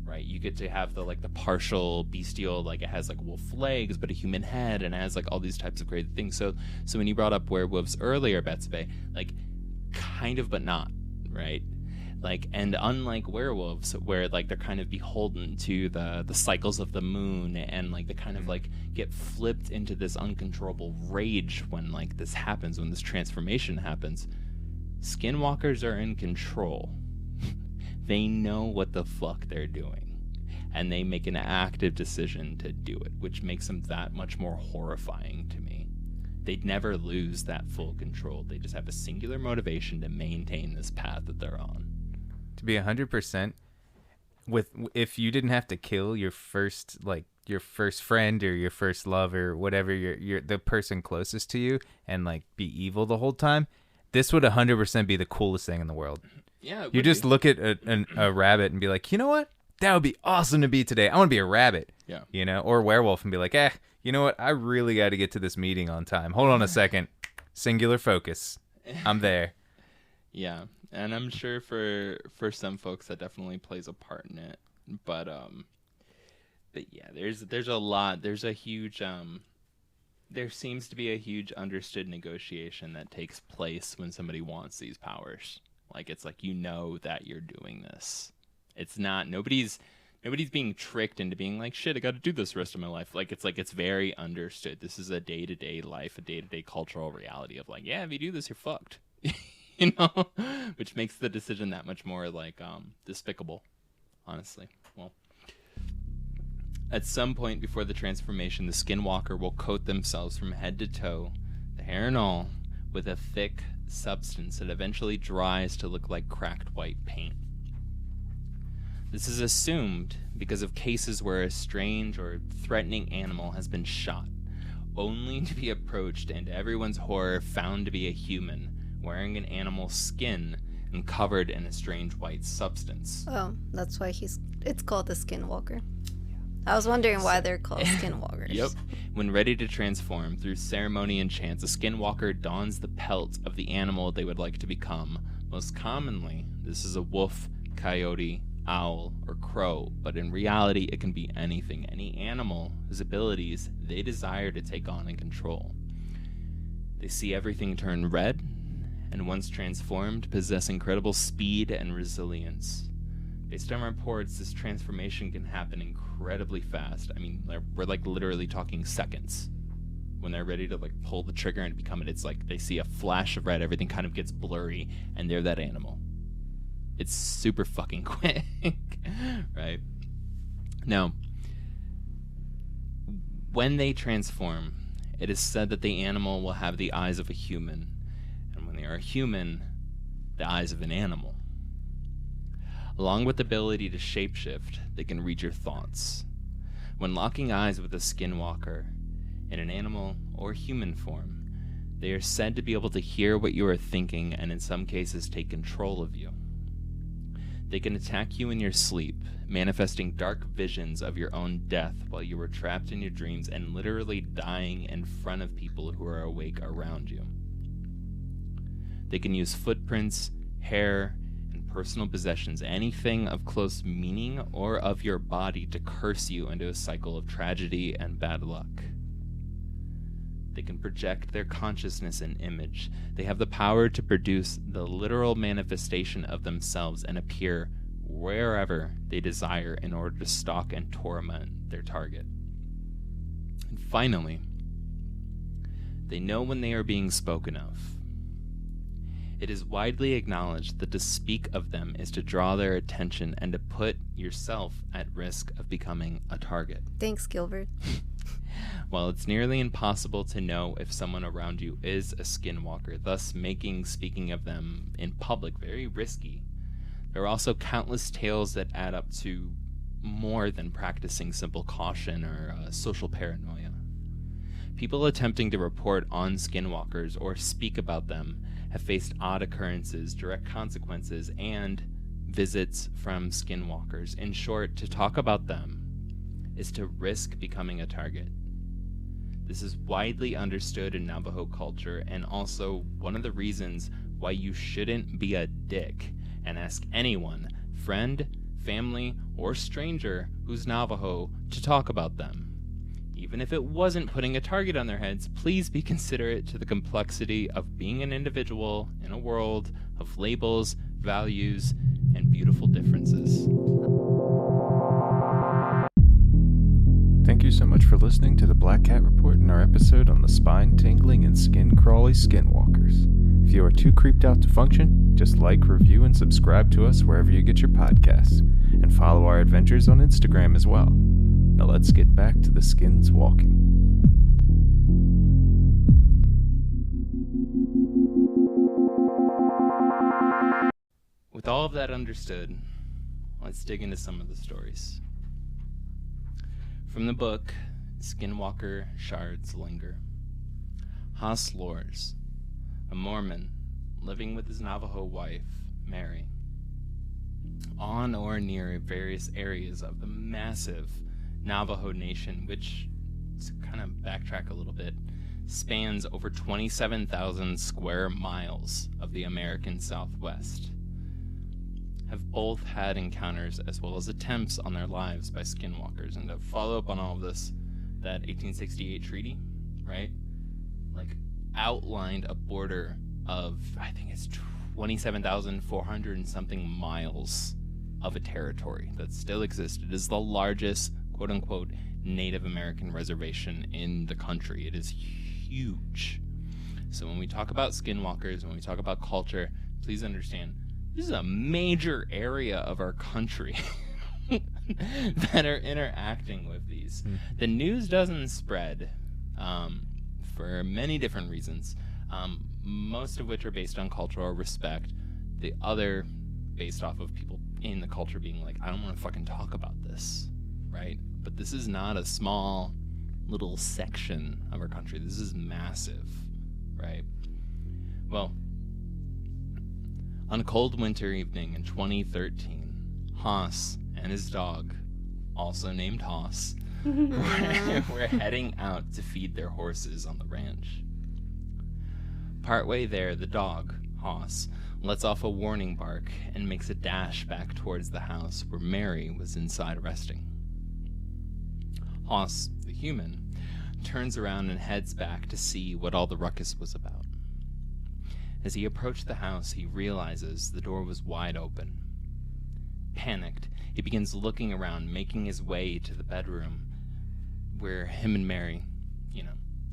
Right, you get to have the partial bestial, like it has like wolf legs but a human head, and it has like all these types of great things. So when you brought up werewolves earlier, Betsabe, like kind of but not, right? Like, and unlike werewolves, where like they're kind of beholden to the cycles of the moon, and like they kind of like get flipped into this uncontrollable rage when like this happens, when this transformation happens. Skinwalkers are in control. They know what the fuck they're doing, and they make an active decision to do it, which makes them that much more horrifying to me. They'd never lose that full control. They just have a singular motivation to maintain this path that they're on. To be 100%, if you didn't have to kill your first friend or your first love or whatever, your the person closest to you, and like be evil the whole time, this would 100% be the coolest thing in the world. Yeah, you just look at a rabbit and be like, you know what? That would be awesome to be today. I want to be a rabbit. Yeah. You know, or a werewolf and be like, you know what? I really got to get to this meeting on time. Hold on a second. Singular focus. I'm there. Yeah, and I'm sure for some folks that definitely plays a part in it. But yeah, there's a lot. There's a huge there seems to be a huge understood negotiation that takes place when somebody wants these powers. Like, it's like, you know that you're doing this. It's not, nobody's being tricked into being like, shit, I got to do this the rest of my life. Like, it's very understood. This is a day-to-day life, a day-to-day cultural reality of like, yeah, if you do this, you're fucked. You know? Which makes the decision that much more like despicable, honestly. Well, at some point before the transformation, the skinwalker will coat themselves from head to toe, the hair and all, with a thick substance that eventually dries to look like cracked white paint. This is assumed because of cases where a strange or threatening animal has been shot, only to be approached and, to everyone's horror, found to be a human wearing an animal skin and covered in a strange white substance. Oh, that's why it's called the Skinwalker. I was wondering why they're called skinwalkers. Yep. When ready to transform through ceremony and chants, a skinwalker dons the pelt of the animal they would like to become. Most commonly, this is a wolf, coyote, owl, or crow, but in reality, it can be anything, any animal whose abilities they desire to take on and control. They see everything turn red, and once transformed, possess incredible speed and resilience. Based on reports, this transformation can happen incredibly fast. I mean, we're like literally talking seconds. When they're ready to like pull the trigger and become it, it's like they see a flash of red, everything kind of gets blurry, and they're that animal. It's super fucking quick, right? Now, when they transform, it is said that the animal will have the eyes of a human, and when they are a human, the eyes of an animal. Along with the ability to shapeshift, they can read your thoughts. When locking eyes with a skinwalker, in an animal or human form, they are said to be able to hear what you are thinking and in some cases take control of you. They can attack you in your sleep, manifesting dark visions of your own death while you were trapped in your dreams and literally dying in front of people who are awake around you. They can use footprints, hair, and personal possessions, anything of close meaning or of your body, to curse you into a cycle of tragedy and bad luck. They can project their consciousness and image. They have the power to produce the literal manifestation of themselves and appear wherever they desire in order to stalk and torment their target. And finally, they know when they are being spoken of. It is widely acknowledged that to speak of them is to draw their attention and to put yourself at risk of becoming a target. Thanks, Gilbert. While it's nearly impossible to know if someone around you is a skinwalker, thus making speaking of them in public very risky, there are also countless tales that add up to more than practicing simple caution or social paranoia. People attempting to report on skinwalkers or speak about them have faced odd occurrences, direct consequences, and visits from skinwalkers. In short, to talk about them is to risk becoming a target. This is widely understood in Navajo culture and also one of the reasons why you shouldn't be a dick and ask anyone, friend, family, or stranger who's Navajo to talk about them. Even if it wasn't putting a target on their heads, please be considerate to the complexity of being an individual in a world of labels, values, and beautiful differences. Thank you so much for listening to the Black Cat Report and our episode on the spine-tingling and skin-crawly skinwalkers. If you are too creeped out to function, just like, review, and subscribe to us wherever you get your podcasts, and follow our adventures on Instagram as well. Now let's get back to the skins walking. With all of that understood, let's dig into some of the stories. From the book, Skinwalker Shards Linger. Haas Lors, a Mormon living with his Navajo wife, Mary, on or near various areas of the massive Navajo Nation, which, to kind of backtrack a little bit, spans over 27,000 square miles of the American Southwest, have both had encounters as well as attempts on their lives by skinwalkers. And to follow up on all of this, that 1868 treaty, right, like outlined a border of, I think it's 27,400 and something miles of a territory that still existed. It is the largest, quote-unquote, Native American reservation in the country. It is huge. So when we talk about skinwalkers, when we talk about culture, please understand, this is a major area of our country that are interacting with these. The news doesn't spread for many different reasons, most of which are based on cultural respect. The other based off of people in the culture being like, I don't want to fucking talk about this, right? But this is not a small little section of our country. This is massive, right? Well, on a cold winter evening in 2013, Haas and his dog, also named Haas, were heading out to feed their horses on the ranch. Partway there, the dog, Haas, lets off a warning bark and makes a dash back towards the house where Mary was inside resting. Haas, the human, turns around and heads back to see what all the ruckus was about. As he approached the house, he realizes the door was wide open. Panicked, he begins looking around, making his way to the bedroom where him and Mary,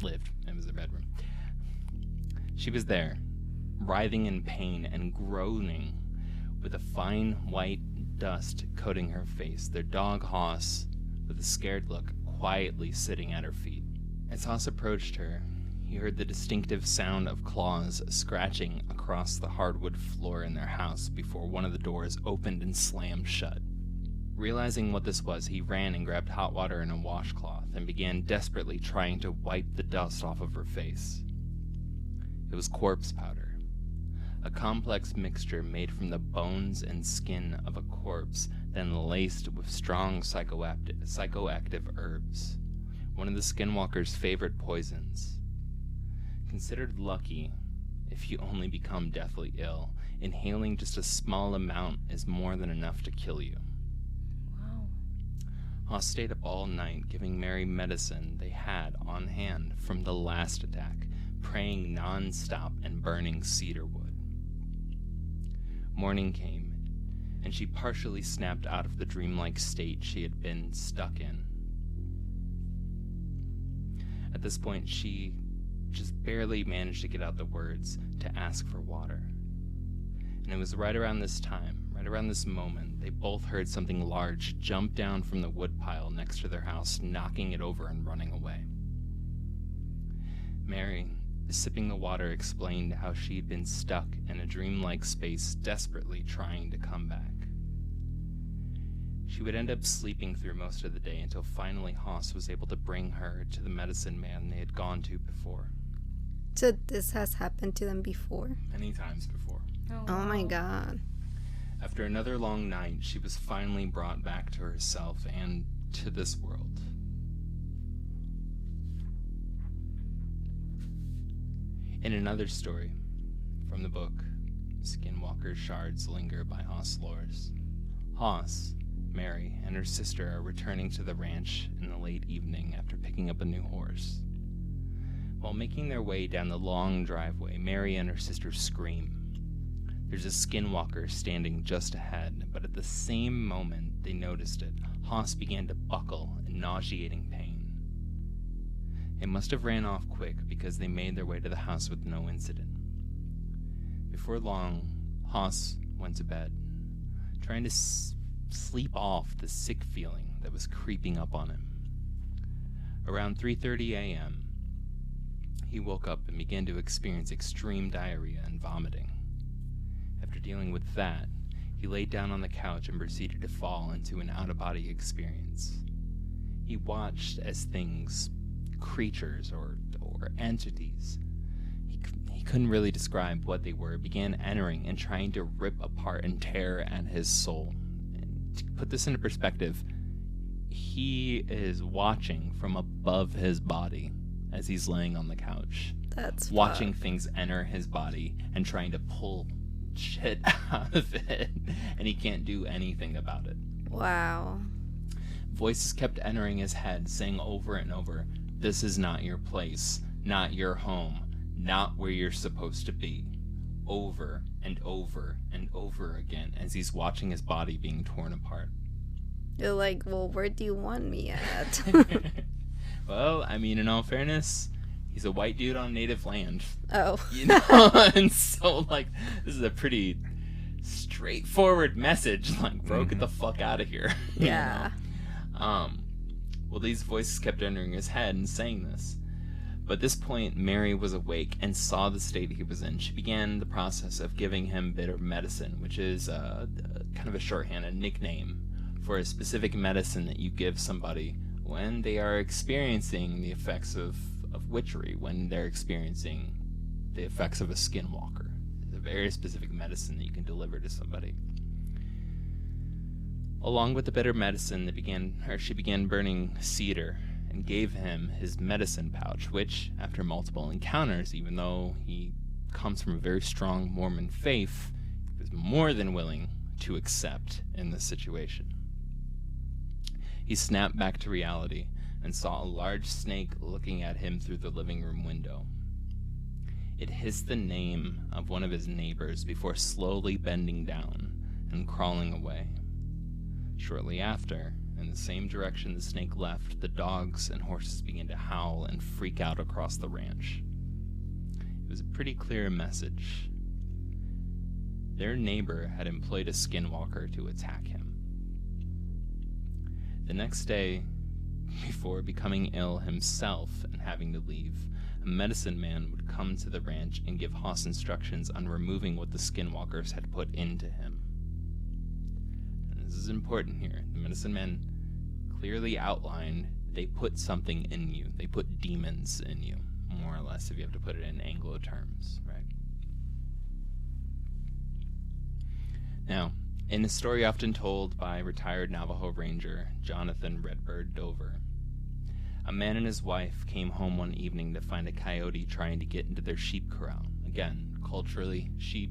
lived. It was their bedroom. She was there, writhing in pain and groaning, with a fine white dust coating her face, their dog Haas, with a scared look, quietly sitting at her feet. As Haas approached her, he heard the distinctive sound of claws scratching across the hardwood floor in their house before one of the doors opened and slammed shut. Realizing what this was, he ran and grabbed hot water and a washcloth and began desperately trying to wipe the dust off of her face. It was corpse powder, a complex mixture made from the bones and skin of a corpse, then laced with strong psychoactive herbs, one of the Skinwalker's favorite poisons. Considered lucky, if you only become deathly ill, inhaling just a small amount is more than enough to kill you. Wow. Haas stayed up all night giving Mary medicine they had on hand from the last attack, praying non-stop and burning cedar wood. Morning came, and she partially snapped out of the dreamlike state she had been stuck in. At this point, she just barely managed to get out the words to ask for water. And it was right around this time, right around this moment, they both heard something large jump down from the woodpile next to their house, knocking it over and running away. Mary, sipping the water, explained how she'd been stuck in a dreamlike space, desperately trying to come back. She would end up sleeping through most of the day until finally Haas was able to bring her to the medicine man they had gone to before. So this has happened to them before? Many times before. Oh my god. After another long night, she was finally brought back to herself and to this world. In another story from the book Skinwalker Shards Linger by Haas Lors, Haas, Mary, and her sister are returning to the ranch in the late evening after picking up a new horse. While making their way down the long driveway, Mary and her sister scream. There's a skinwalker standing just ahead, but at the same moment they noticed it, Haas began to buckle in nauseating pain. They must have ran off quick because they made their way to the house with no incident. Before long, Haas went to bed, trying to sleep off the sick feeling that was creeping up on him. Around 3:30 a.m., he woke up and began to experience extreme diarrhea and vomiting. After dealing with that, he laid down on the couch and proceeded to fall into an out-of-body experience. He watched as things, creatures or entities, he couldn't really describe what they were, began entering and trying to rip apart and tear at his soul. And to put this into perspective, he is watching from above his body as he's laying on the couch. That's watching things enter his body and trying to pull shit out of it, and he can't do anything about it. Wow. Voices kept entering his head, saying over and over, "This is not your place, not your home, not where you're supposed to be," over and over and over again as he's watching his body being torn apart. You're like, well, where do you want me at? Well, I mean, in all fairness, he's a white dude on native land. Oh. You know? And so, like, this is a pretty straightforward message. Like, bro, get the fuck out of here. Yeah. You know? Well, these voices kept entering his head and saying this. But at this point, Mary was awake and saw the state he was in. She began the process of giving him bitter medicine, which is kind of a shorthand, a nickname for a specific medicine that you give somebody when they are experiencing the effects of witchery, when they're experiencing the effects of a skinwalker. It's a very specific medicine that you can deliver to somebody. Along with the bitter medicine, she began burning cedar and gave him his medicine pouch, which, after multiple encounters, even though he comes from a very strong Mormon faith, he was more than willing to accept in this situation. He snapped back to reality and saw a large snake looking at him through the living room window. It hissed the name of one of his neighbors before slowly bending down and crawling away. Shortly after, in the same direction the snake left, the dogs and horses began to howl and freak out across the ranch. It was a pretty clear message. Their neighbor had employed a skinwalker to attack him. The next day, before becoming ill himself and having to leave, a medicine man would come to the ranch and give Haas instructions on removing what the skinwalkers had put into him. And this is important here, the medicine men clearly outlined they put something in you. They put demons in you, more or less, if you have to put it in Anglo terms, right? Now, in a story often told by retired Navajo Ranger Jonathan Redbird Dover, a man and his wife came home one evening to find a coyote trying to get into their sheep corral. Again, culturally, sheep,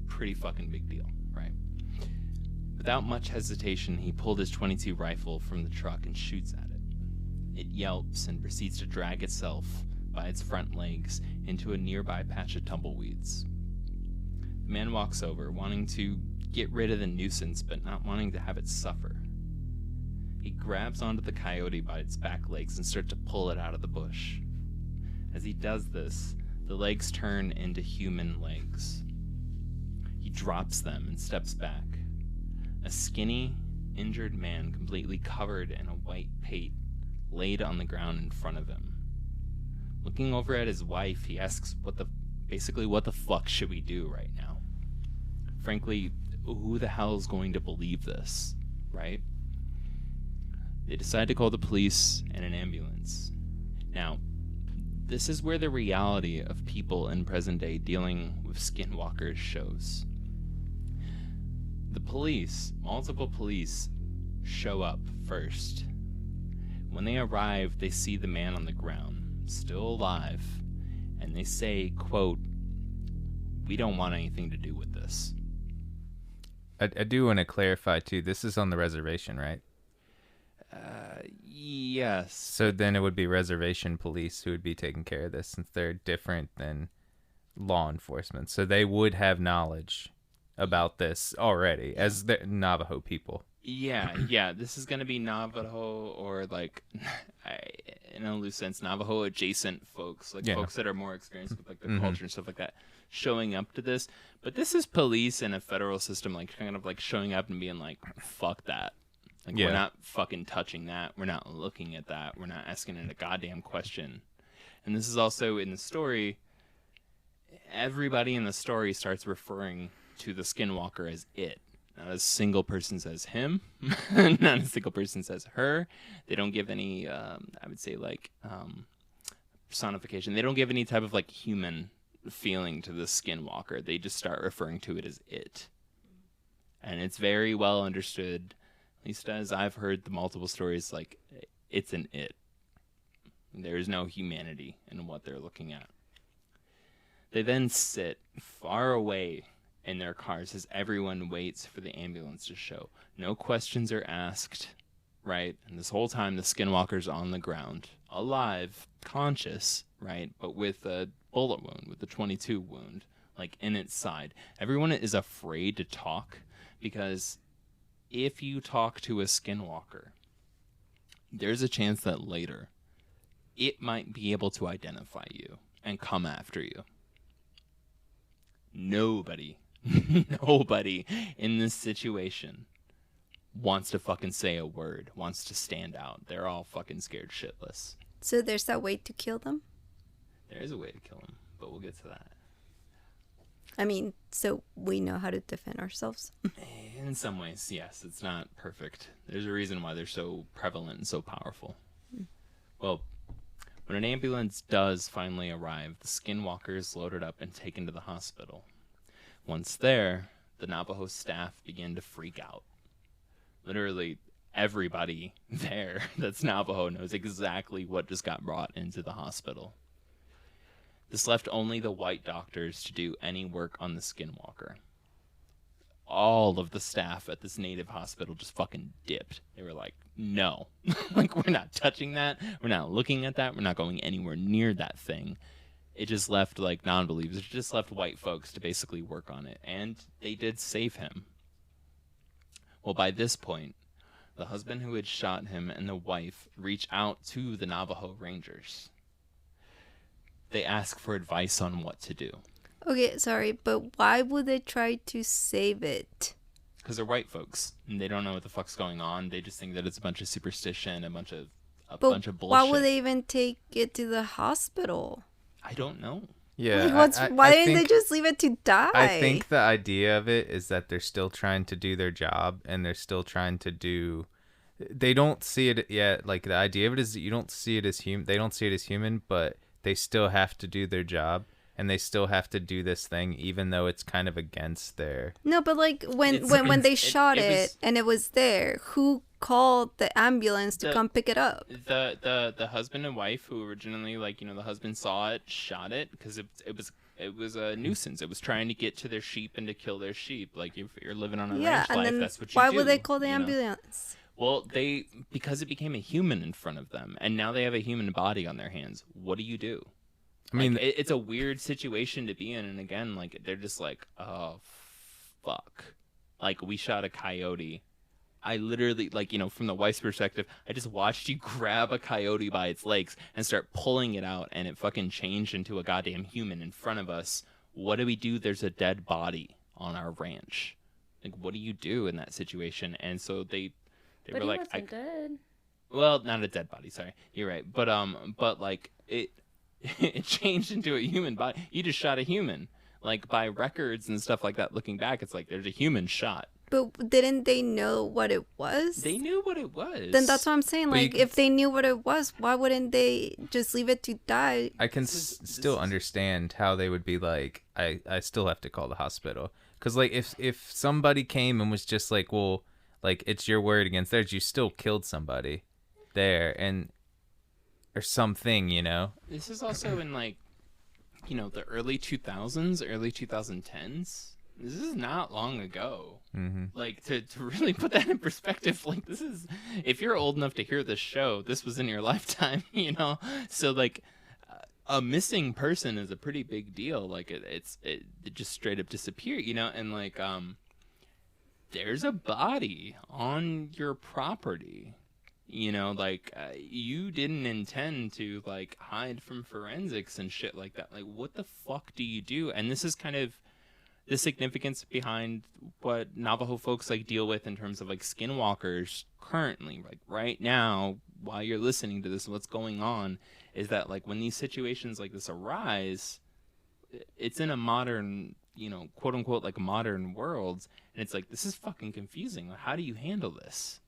pretty fucking big deal, right? Without much hesitation, he pulled his .22 rifle from the truck and shoots at it. It yelps and proceeds to drag itself by its front legs into a nearby patch of tumbleweeds. The man walks over, wanting to get rid of the nuisance, but not wanting to have it suffer. He grabs onto the coyote by its back legs and starts to pull it out of the bush. As he does this, the legs turn into human legs. He drops them and steps back. A skinny, injured man completely covered in a white pate laid on the ground in front of him. Looking over at his wife, he asks what the fuck should we do right now? Frankly, who the hell is going to believe this, right? They decide to call the police and an ambulance. Now, this is where the reality of people in present day dealing with skinwalkers shows. The police, multiple police, show up first. When they arrive, they see the man on the ground, still alive, and they say, quote, "We don't want anything to do with this." I do want to clarify, too, this is on the reservation, right? Yes. So then it would be reservation police who would be taking care of this, since they're different than law enforcement. So they would have knowledge about this already as the Navajo people. Yeah. This is going to be Navajo or, like, in a loose sense, Navajo adjacent folks, like folks that are more experienced with, like, the culture and stuff like that, showing up to this. But this is police in a federal system, like, kind of, like, showing up and being like, fuck that. Like, we're not fucking touching that. We're not looking at that. We're not asking it a goddamn question. And this is also in the story, everybody in the story starts referring to the Skinwalker as it. Not a single person says him. Not a single person says her. They don't give any, I would say, like, personification. They don't give any type of, like, human feeling to the Skinwalker. They just start referring to it as it. And it's very well understood, at least as I've heard the multiple stories, like, it's an it. There is no humanity in what they're looking at. They then sit far away in their cars as everyone waits for the ambulance to show. No questions are asked, right? And this whole time, the Skinwalker's on the ground, alive, conscious, right? But with a bullet wound, with a .22 wound, like, in its side. Everyone is afraid to talk because if you talk to a Skinwalker, there's a chance that later it might be able to identify you and come after you. Nobody in this situation wants to fucking say a word, wants to stand out. They're all fucking scared shitless. So there's a way to kill them? There is a way to kill them, but we'll get to that. I mean, so we know how to defend ourselves? In some ways, yes. It's not perfect. There's a reason why they're so prevalent and so powerful. Well, when an ambulance does finally arrive, the Skinwalkers loaded up and taken to the hospital. Once there, the Navajo staff began to freak out. Literally, everybody there that's Navajo knows exactly what just got brought into the hospital. This left only the white doctors to do any work on the Skinwalker. All of the staff at this native hospital just fucking dipped. They were like, no. Like, we're not touching that. We're not looking at that. We're not going anywhere near that thing. It just left, like, non-believers. It just left white folks to basically work on it. And they did save him. Well, by this point, the husband who had shot him and the wife reach out to the Navajo Rangers. They ask for advice on what to do. Okay, sorry, but why would they try to save it? Because they're white folks, and they don't know what the fuck's going on. They just think that it's a bunch of superstition, a bunch of bullshit. Why would they even take it to the hospital? I don't know. Yeah. Why didn't they just leave it to die? I think the idea of it is that they're still trying to do their job, and they're still trying to do. They don't see it yet. Like, the idea of it is that you don't see it as human. They don't see it as human, but they still have to do their job, and they still have to do this thing, even though it's kind of against their. No, but like when they shot it and it was there, who called the ambulance to come pick it up? The husband and wife who originally, like, the husband saw it, shot it because it was a nuisance. It was trying to get to their sheep and to kill their sheep. Like, if you're living on a ranch life, that's what you do. Why would they call the ambulance? Well, because it became a human in front of them, and now they have a human body on their hands. What do you do? I mean, it's a weird situation to be in, and again, like, they're just like, oh, fuck. Like, we shot a coyote. I literally, like, from the wife's perspective, I just watched you grab a coyote by its legs and start pulling it out, and it fucking changed into a goddamn human in front of us. What do we do? There's a dead body on our ranch. Like, what do you do in that situation? And so they were like, he wasn't dead. Well, not a dead body, sorry. You're right. But like, it changed into a human body. You just shot a human. Like, by records and stuff like that, looking back, it's like, there's a human shot. But didn't they know what it was? They knew what it was. Then that's what I'm saying. Like, if they knew what it was, why wouldn't they just leave it to die? I can still understand how they would be like, I still have to call the hospital. Because, like, if somebody came and was just like, well, like, it's your word against theirs, you still killed somebody there, or something, This is also in, like, the early 2000s, early 2010s. This is not long ago. Mm-hmm. Like, to really put that in perspective, like, this is, if you're old enough to hear this show, this was in your lifetime, So, like, a missing person is a pretty big deal. Like, it just straight up disappeared, and, like, there's a body on your property, like, you didn't intend to, like, hide from forensics and shit like that. Like, what the fuck do you do? And this is kind of the significance behind what Navajo folks, like, deal with in terms of, like, skinwalkers currently, like, right now, while you're listening to this, what's going on is that, like, when these situations like this arise, it's in a modern, quote unquote, like, modern world. And it's like, this is fucking confusing. Like, how do you handle this?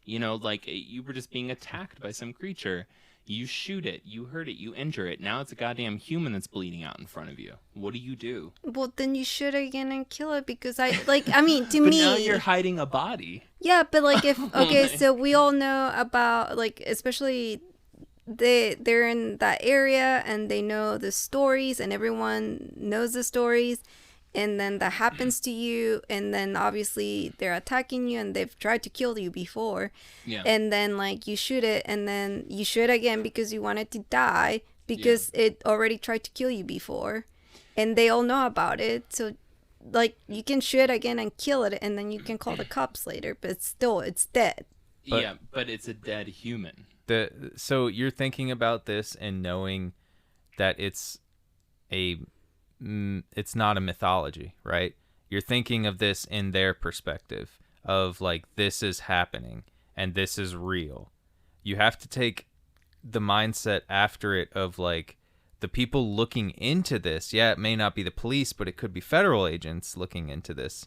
Like, you were just being attacked by some creature. You shoot it. You hurt it. You injure it. Now it's a goddamn human that's bleeding out in front of you. What do you do? Well, then you shoot it again and kill it because to me. But now you're hiding a body. Yeah, but, like, so we all know about, like, especially they're in that area and they know the stories and everyone knows the stories. And then that happens to you, and then obviously they're attacking you, and they've tried to kill you before. Yeah. And then, like, you shoot it, and then you shoot again because you want it to die because it already tried to kill you before, and they all know about it. So, like, you can shoot again and kill it, and then you can call the cops later, but it's dead. But it's a dead human. So you're thinking about this and knowing that it's not a mythology, right? You're thinking of this in their perspective of, like, this is happening and this is real. You have to take the mindset after it of, like, the people looking into this. Yeah, it may not be the police, but it could be federal agents looking into this,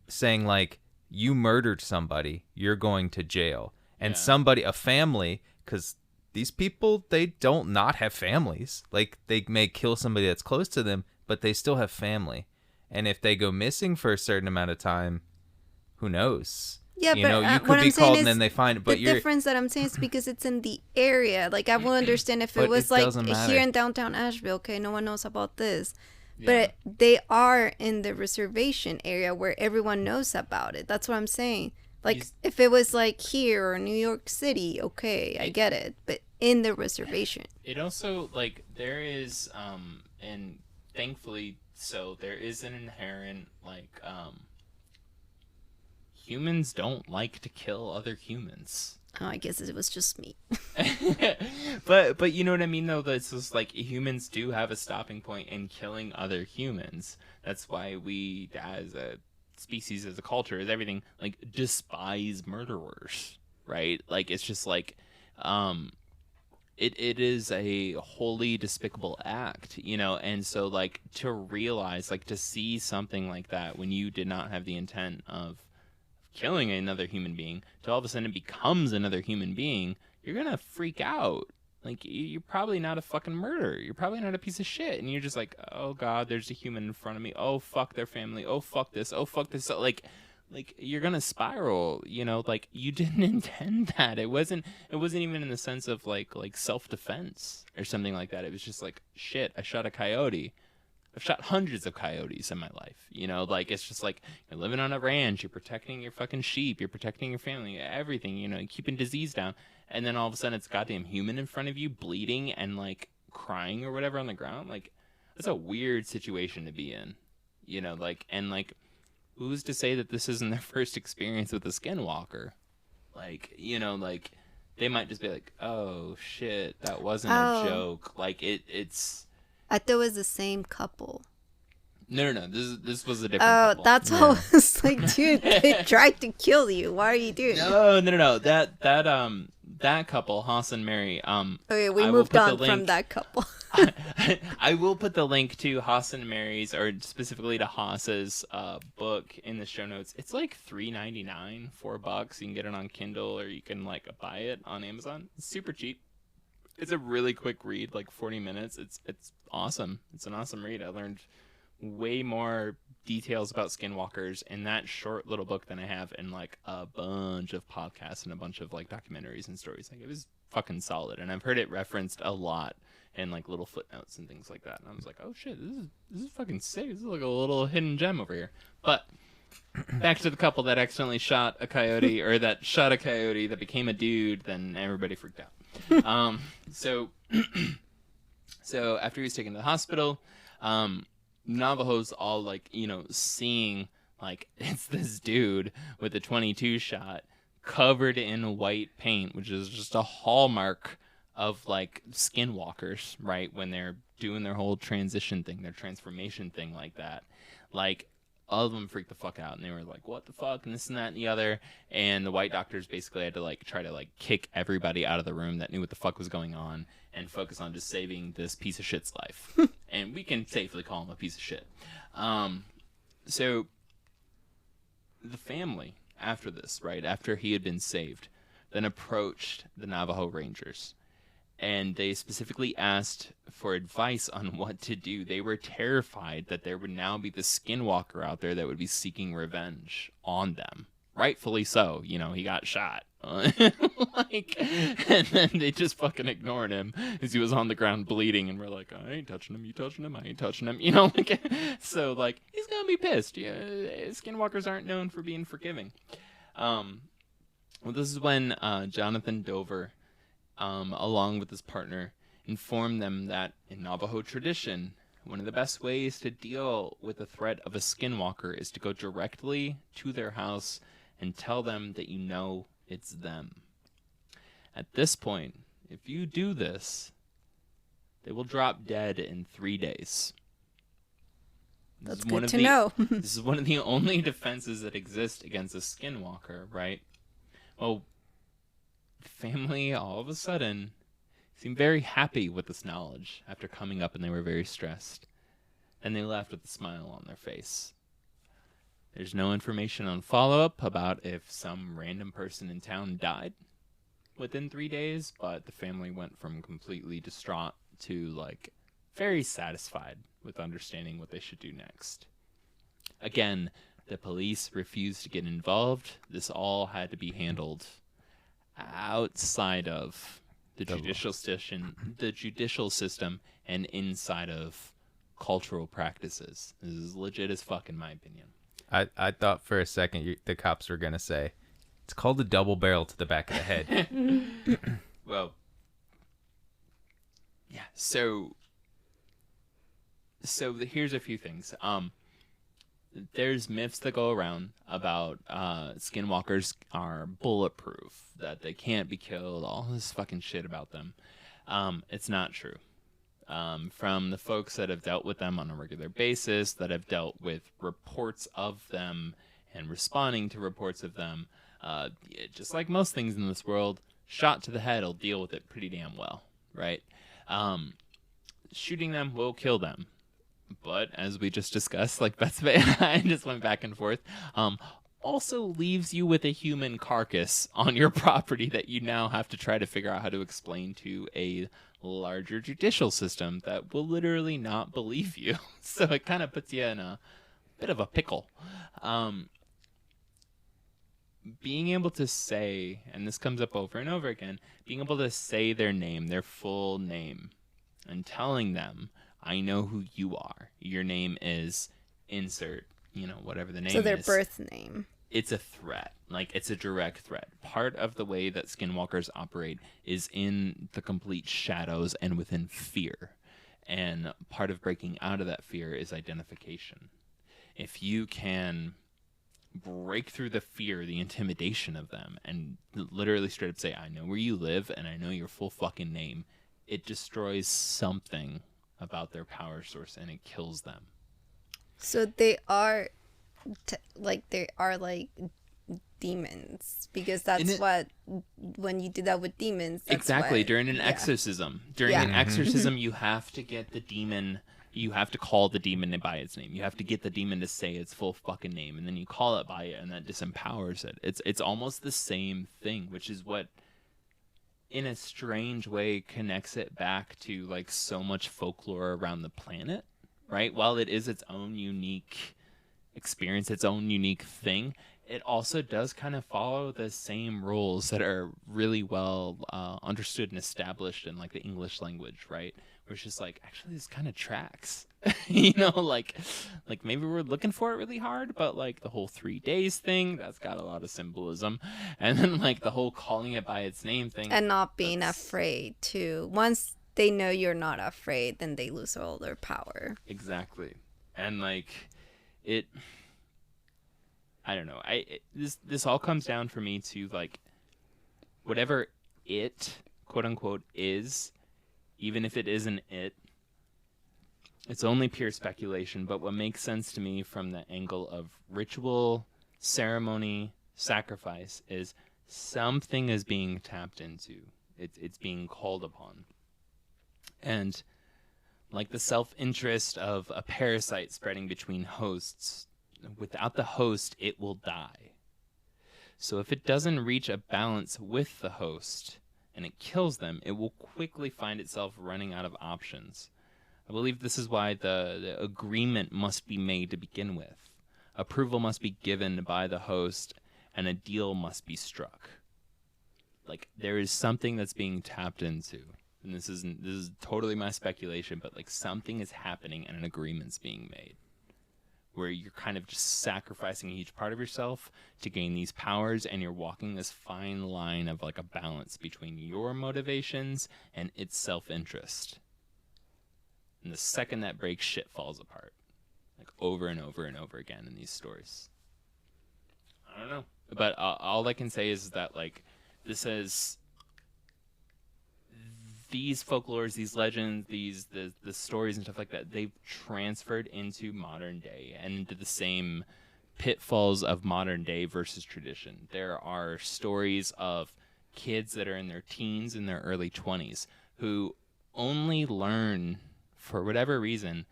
saying, like, you murdered somebody, you're going to jail. And somebody, a family, because these people, they don't not have families. Like, they may kill somebody that's close to them, but they still have family. And if they go missing for a certain amount of time, who knows? Yeah, but you could be called and then they find it. But the difference that I'm saying is because it's in the area. Like, I will understand if it was, like, here in downtown Asheville. Okay, no one knows about this. Yeah. But they are in the reservation area where everyone knows about it. That's what I'm saying. Like, if it was, like, here or New York City, okay, I get it. But in the reservation. It also, like, there is, and thankfully so, there is an inherent, like, humans don't like to kill other humans. Oh, I guess it was just me. but you know what I mean, though? That's just, like, humans do have a stopping point in killing other humans. That's why we, as a species, as a culture, as everything, like, despise murderers, right? Like, it's just like, it is a wholly despicable act, you know. And so, like, to realize, like, to see something like that when you did not have the intent of killing another human being, to all of a sudden it becomes another human being, you're gonna freak out. Like, you're probably not a fucking murderer. You're probably not a piece of shit. And you're just like, oh God, there's a human in front of me. Oh, fuck their family. Oh, fuck this. Oh, fuck this. So, like you're gonna spiral, you know. Like, you didn't intend that. It wasn't even in the sense of like self-defense or something like that. It was just like, shit, I shot a coyote. I've shot hundreds of coyotes in my life, you know. Like, it's just like, you're living on a ranch, you're protecting your fucking sheep, you're protecting your family, everything, you know, keeping disease down, and then all of a sudden it's a goddamn human in front of you, bleeding and like crying or whatever on the ground. Like, that's a weird situation to be in, you know. Like, and like, who's to say that this isn't their first experience with a skinwalker? Like, you know, like, they might just be like, oh shit, that wasn't a joke. Like, it's... I thought it was the same couple. No. This was a different couple. Oh, that's how I was like, dude, they tried to kill you. Why are you doing that? No. That couple, Haas and Mary. Okay, we moved on from that couple. I will put the link to Haas and Mary's, or specifically to Haas's book, in the show notes. It's like $3.99, $4. You can get it on Kindle, or you can like buy it on Amazon. It's super cheap. It's a really quick read, like 40 minutes. It's awesome. It's an awesome read. I learned way more details about skinwalkers in that short little book than I have in like a bunch of podcasts and a bunch of like documentaries and stories. Like, it was fucking solid, and I've heard it referenced a lot in like little footnotes and things like that. And I was like, oh shit, this is fucking sick. This is like a little hidden gem over here. But back to the couple that accidentally shot a coyote, or that shot a coyote that became a dude. Then everybody freaked out. So after he was taken to the hospital, Navajo's all like, you know, seeing like it's this dude with a 22 shot covered in white paint, which is just a hallmark of like skinwalkers, right? When they're doing their whole transition thing, their transformation thing like that. Like, all of them freaked the fuck out, and they were like, what the fuck, and this and that and the other. And the white doctors basically had to like try to like kick everybody out of the room that knew what the fuck was going on, and focus on just saving this piece of shit's life. And we can safely call him a piece of shit. So the family, after this, right, after he had been saved, then approached the Navajo Rangers, and they specifically asked for advice on what to do. They were terrified that there would now be the skinwalker out there that would be seeking revenge on them. Rightfully so. You know, he got shot. Like, and then they just fucking ignored him as he was on the ground bleeding, and we're like, I ain't touching him, you touching him, I ain't touching him. You know, like, so, like, he's gonna be pissed. Yeah, skinwalkers aren't known for being forgiving. Well, this is when Jonathan Dover, along with his partner, informed them that in Navajo tradition, one of the best ways to deal with the threat of a skinwalker is to go directly to their house and tell them that you know it's them. At this point, if you do this, they will drop dead in 3 days. That's good to know. This is one of the only defenses that exist against a skinwalker, right? Well, the family all of a sudden seemed very happy with this knowledge after coming up, and they were very stressed. And they left with a smile on their face. There's no information on follow-up about if some random person in town died within 3 days, but the family went from completely distraught to, like, very satisfied with understanding what they should do next. Again, the police refused to get involved. This all had to be handled outside of the judicial system and inside of cultural practices. This is legit as fuck, in my opinion. I thought for a second the cops were gonna say it's called a double barrel to the back of the head. Well, yeah. So here's a few things. There's myths that go around about skinwalkers are bulletproof, that they can't be killed, all this fucking shit about them. It's not true. From the folks that have dealt with them on a regular basis, that have dealt with reports of them and responding to reports of them, just like most things in this world, shot to the head will deal with it pretty damn well, right? Shooting them will kill them. But as we just discussed, like Betsy and I just went back and forth, also leaves you with a human carcass on your property that you now have to try to figure out how to explain to a larger judicial system that will literally not believe you. So it kind of puts you in a bit of a pickle. Being able to say, and this comes up over and over again, being able to say their name, their full name, and telling them, I know who you are. Your name is insert, whatever the name is. So their birth name. It's a threat. Like, it's a direct threat. Part of the way that Skinwalkers operate is in the complete shadows and within fear. And part of breaking out of that fear is identification. If you can break through the fear, the intimidation of them, and literally straight up say, I know where you live and I know your full fucking name, it destroys something about their power source and it kills them. So they are demons, because that's what, when you do that with demons, that's exactly what, during an exorcism. During an exorcism, you have to get the demon. You have to call the demon by its name. You have to get the demon to say its full fucking name, and then you call it by it, and that disempowers it. It's almost the same thing, which is what, in a strange way, connects it back to like so much folklore around the planet, right? While it is its own unique experience, its own unique thing, it also does kind of follow the same rules that are really well understood and established in like the English language, right? Where it's just like, actually, this kind of tracks, like maybe we're looking for it really hard, but like the whole 3 days thing, that's got a lot of symbolism. And then like the whole calling it by its name thing. And not being afraid too. Once they know you're not afraid, then they lose all their power. Exactly. And like I don't know. This all comes down for me to like whatever it, quote unquote, is, even if it isn't it, it's only pure speculation. But what makes sense to me from the angle of ritual, ceremony, sacrifice is something is being tapped into. It's being called upon. And like the self-interest of a parasite spreading between hosts, without the host, it will die. So if it doesn't reach a balance with the host and it kills them, it will quickly find itself running out of options. I believe this is why the agreement must be made to begin with. Approval must be given by the host, and a deal must be struck. Like, there is something that's being tapped into. And this is totally my speculation, but like something is happening and an agreement's being made, where you're kind of just sacrificing each part of yourself to gain these powers, and you're walking this fine line of like a balance between your motivations and its self-interest. And the second that breaks, shit falls apart. Like over and over and over again in these stories. I don't know. But all I can say is that like this is... these folklores, these legends, the stories and stuff like that, they've transferred into modern day and into the same pitfalls of modern day versus tradition. There are stories of kids that are in their teens and their early 20s who only learn, for whatever reason,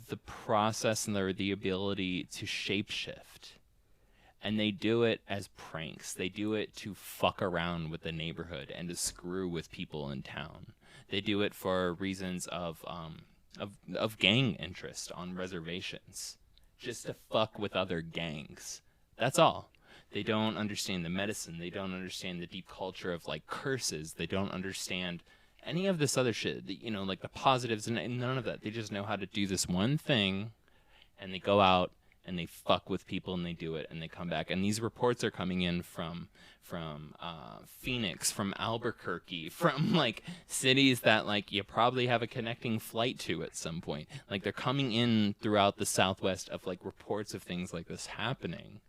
the process and the ability to shapeshift. And they do it as pranks. They do it to fuck around with the neighborhood and to screw with people in town. They do it for reasons of gang interest on reservations, just to fuck with other gangs. That's all. They don't understand the medicine. They don't understand the deep culture of like curses. They don't understand any of this other shit. Like the positives and none of that. They just know how to do this one thing, and they go out and they fuck with people and they do it and they come back. And these reports are coming in from Phoenix, from Albuquerque, from like cities that like you probably have a connecting flight to at some point. Like they're coming in throughout the Southwest of like reports of things like this happening.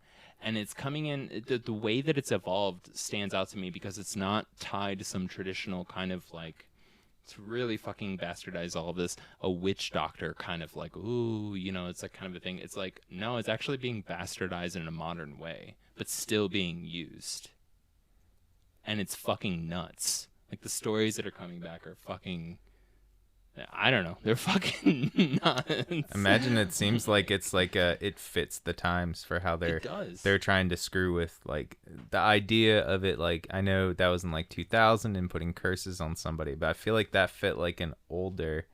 And it's coming in, the way that it's evolved stands out to me because it's not tied to some traditional kind of like, to really fucking bastardize all of this, a witch doctor kind of like, ooh, it's like kind of a thing. It's like, no, it's actually being bastardized in a modern way, but still being used. And it's fucking nuts. Like, the stories that are coming back are fucking, I don't know, they're fucking nuts. Imagine it seems like it's like it fits the times for how they're trying to screw with like the idea of it. Like, I know that was in like 2000 and putting curses on somebody, but I feel like that fit like an older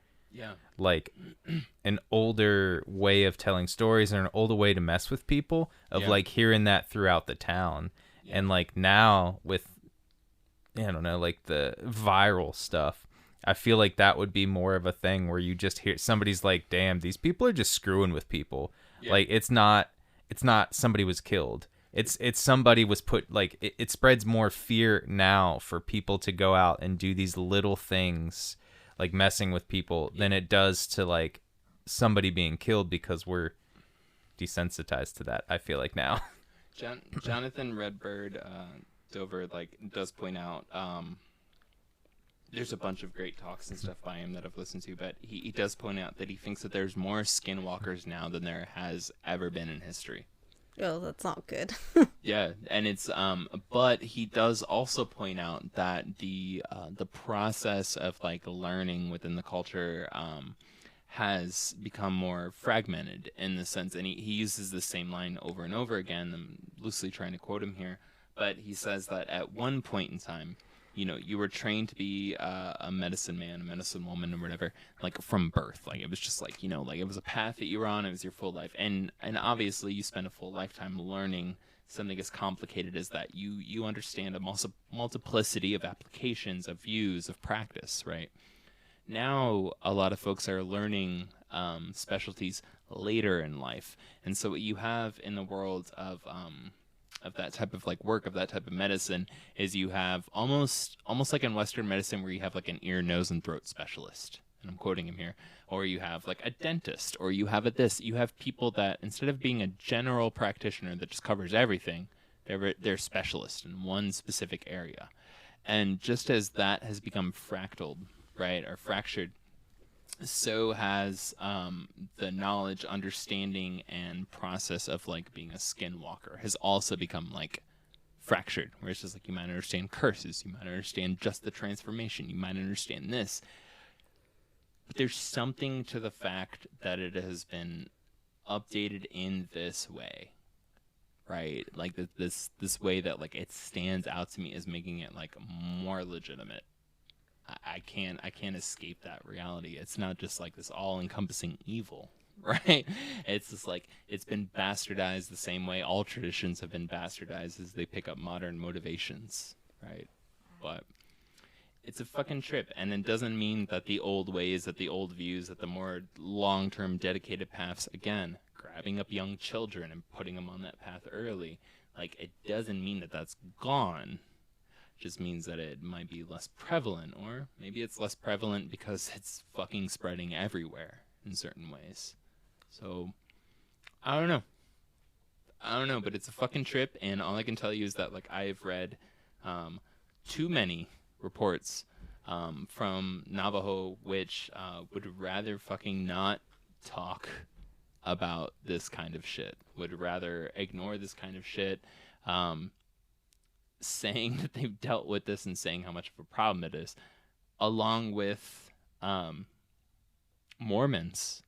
way of telling stories and an older way to mess with people of like hearing that throughout the town. And like now with, I don't know, like the viral stuff, I feel like that would be more of a thing where you just hear somebody's like, damn, these people are just screwing with people. Like, it's not somebody was killed. It's somebody was put, like, it spreads more fear now for people to go out and do these little things like messing with people than it does to like somebody being killed, because we're desensitized to that, I feel like now. Jonathan Redbird Dover does point out, there's a bunch of great talks and stuff by him that I've listened to, but he does point out that he thinks that there's more Skinwalkers now than there has ever been in history. Oh, that's not good. Yeah, and it's but he does also point out that the process of like learning within the culture has become more fragmented in the sense, and he uses the same line over and over again. I'm loosely trying to quote him here, but he says that at one point in time, you know, you were trained to be a medicine man, a medicine woman, or whatever, like from birth. Like, it was just like, you know, like it was a path that you were on. It was your full life. And obviously you spend a full lifetime learning something as complicated as that. You understand a multiplicity of applications, of views, of practice, right? Now, a lot of folks are learning specialties later in life. And so what you have in the world of that type of like work, of that type of medicine, is you have almost like in Western medicine where you have like an ear, nose, and throat specialist, and I'm quoting him here, or you have like a dentist, or you have you have people that instead of being a general practitioner that just covers everything, they're specialists in one specific area. And just as that has become fractaled, right, or fractured, so has the knowledge, understanding, and process of like being a skinwalker has also become like fractured, where it's just like you might understand curses, you might understand just the transformation, you might understand this, but there's something to the fact that it has been updated in this way, right? Like this way that like it stands out to me as making it like more legitimate. I can't escape that reality. It's not just like this all-encompassing evil, right? It's just like it's been bastardized the same way all traditions have been bastardized as they pick up modern motivations, right? But it's a fucking trip, and it doesn't mean that the old ways, that the old views, that the more long-term dedicated paths, again, grabbing up young children and putting them on that path early, like it doesn't mean that that's gone. Just means that it might be less prevalent, or maybe it's less prevalent because it's fucking spreading everywhere in certain ways. So, I don't know, but it's a fucking trip, and all I can tell you is that, like, I've read too many reports from Navajo which would rather fucking not talk about this kind of shit, would rather ignore this kind of shit, saying that they've dealt with this and saying how much of a problem it is, along with Mormons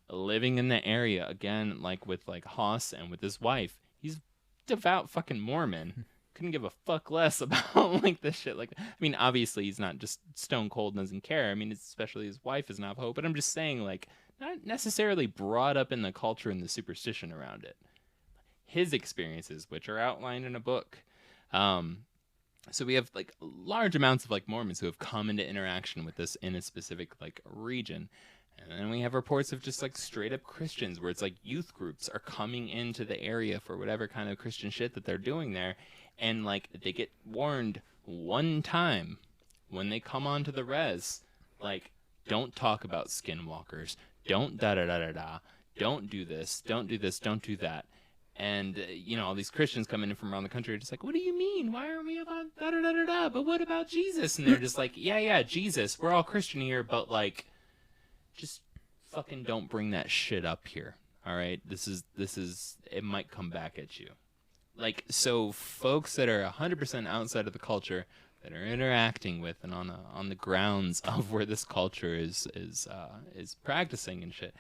living in the area, again, like with like Haas and with his wife. He's devout fucking Mormon. Couldn't give a fuck less about like this shit. Like, I mean, obviously he's not just stone cold and doesn't care. I mean, especially his wife is Navajo, but I'm just saying, like, not necessarily brought up in the culture and the superstition around it. His experiences, which are outlined in a book. So we have like large amounts of like Mormons who have come into interaction with this in a specific like region. And then we have reports of just like straight up Christians where it's like youth groups are coming into the area for whatever kind of Christian shit that they're doing there. And like they get warned one time when they come onto the res, like, don't talk about skinwalkers, don't da-da-da-da-da, don't do this, don't do this, don't do that. And, you know, all these Christians coming in from around the country are just like, what do you mean? Why are we about da-da-da-da-da? But what about Jesus? And they're just like, yeah, Jesus. We're all Christian here, but, like, just fucking don't bring that shit up here, all right? This is, it might come back at you. Like, so folks that are 100% outside of the culture, that are interacting with and on the grounds of where this culture is practicing and shit.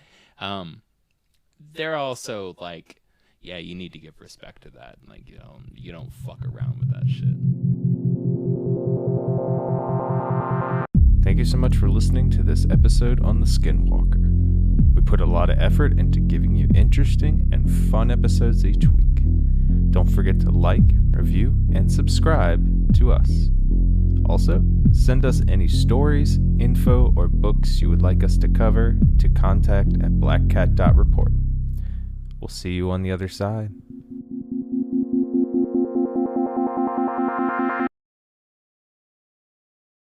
They're also like, yeah, you need to give respect to that. Like, you don't fuck around with that shit. Thank you so much for listening to this episode on the Skinwalker. We put a lot of effort into giving you interesting and fun episodes each week. Don't forget to like, review, and subscribe to us. Also, send us any stories, info, or books you would like us to cover to contact@blackcat.report. We'll see you on the other side.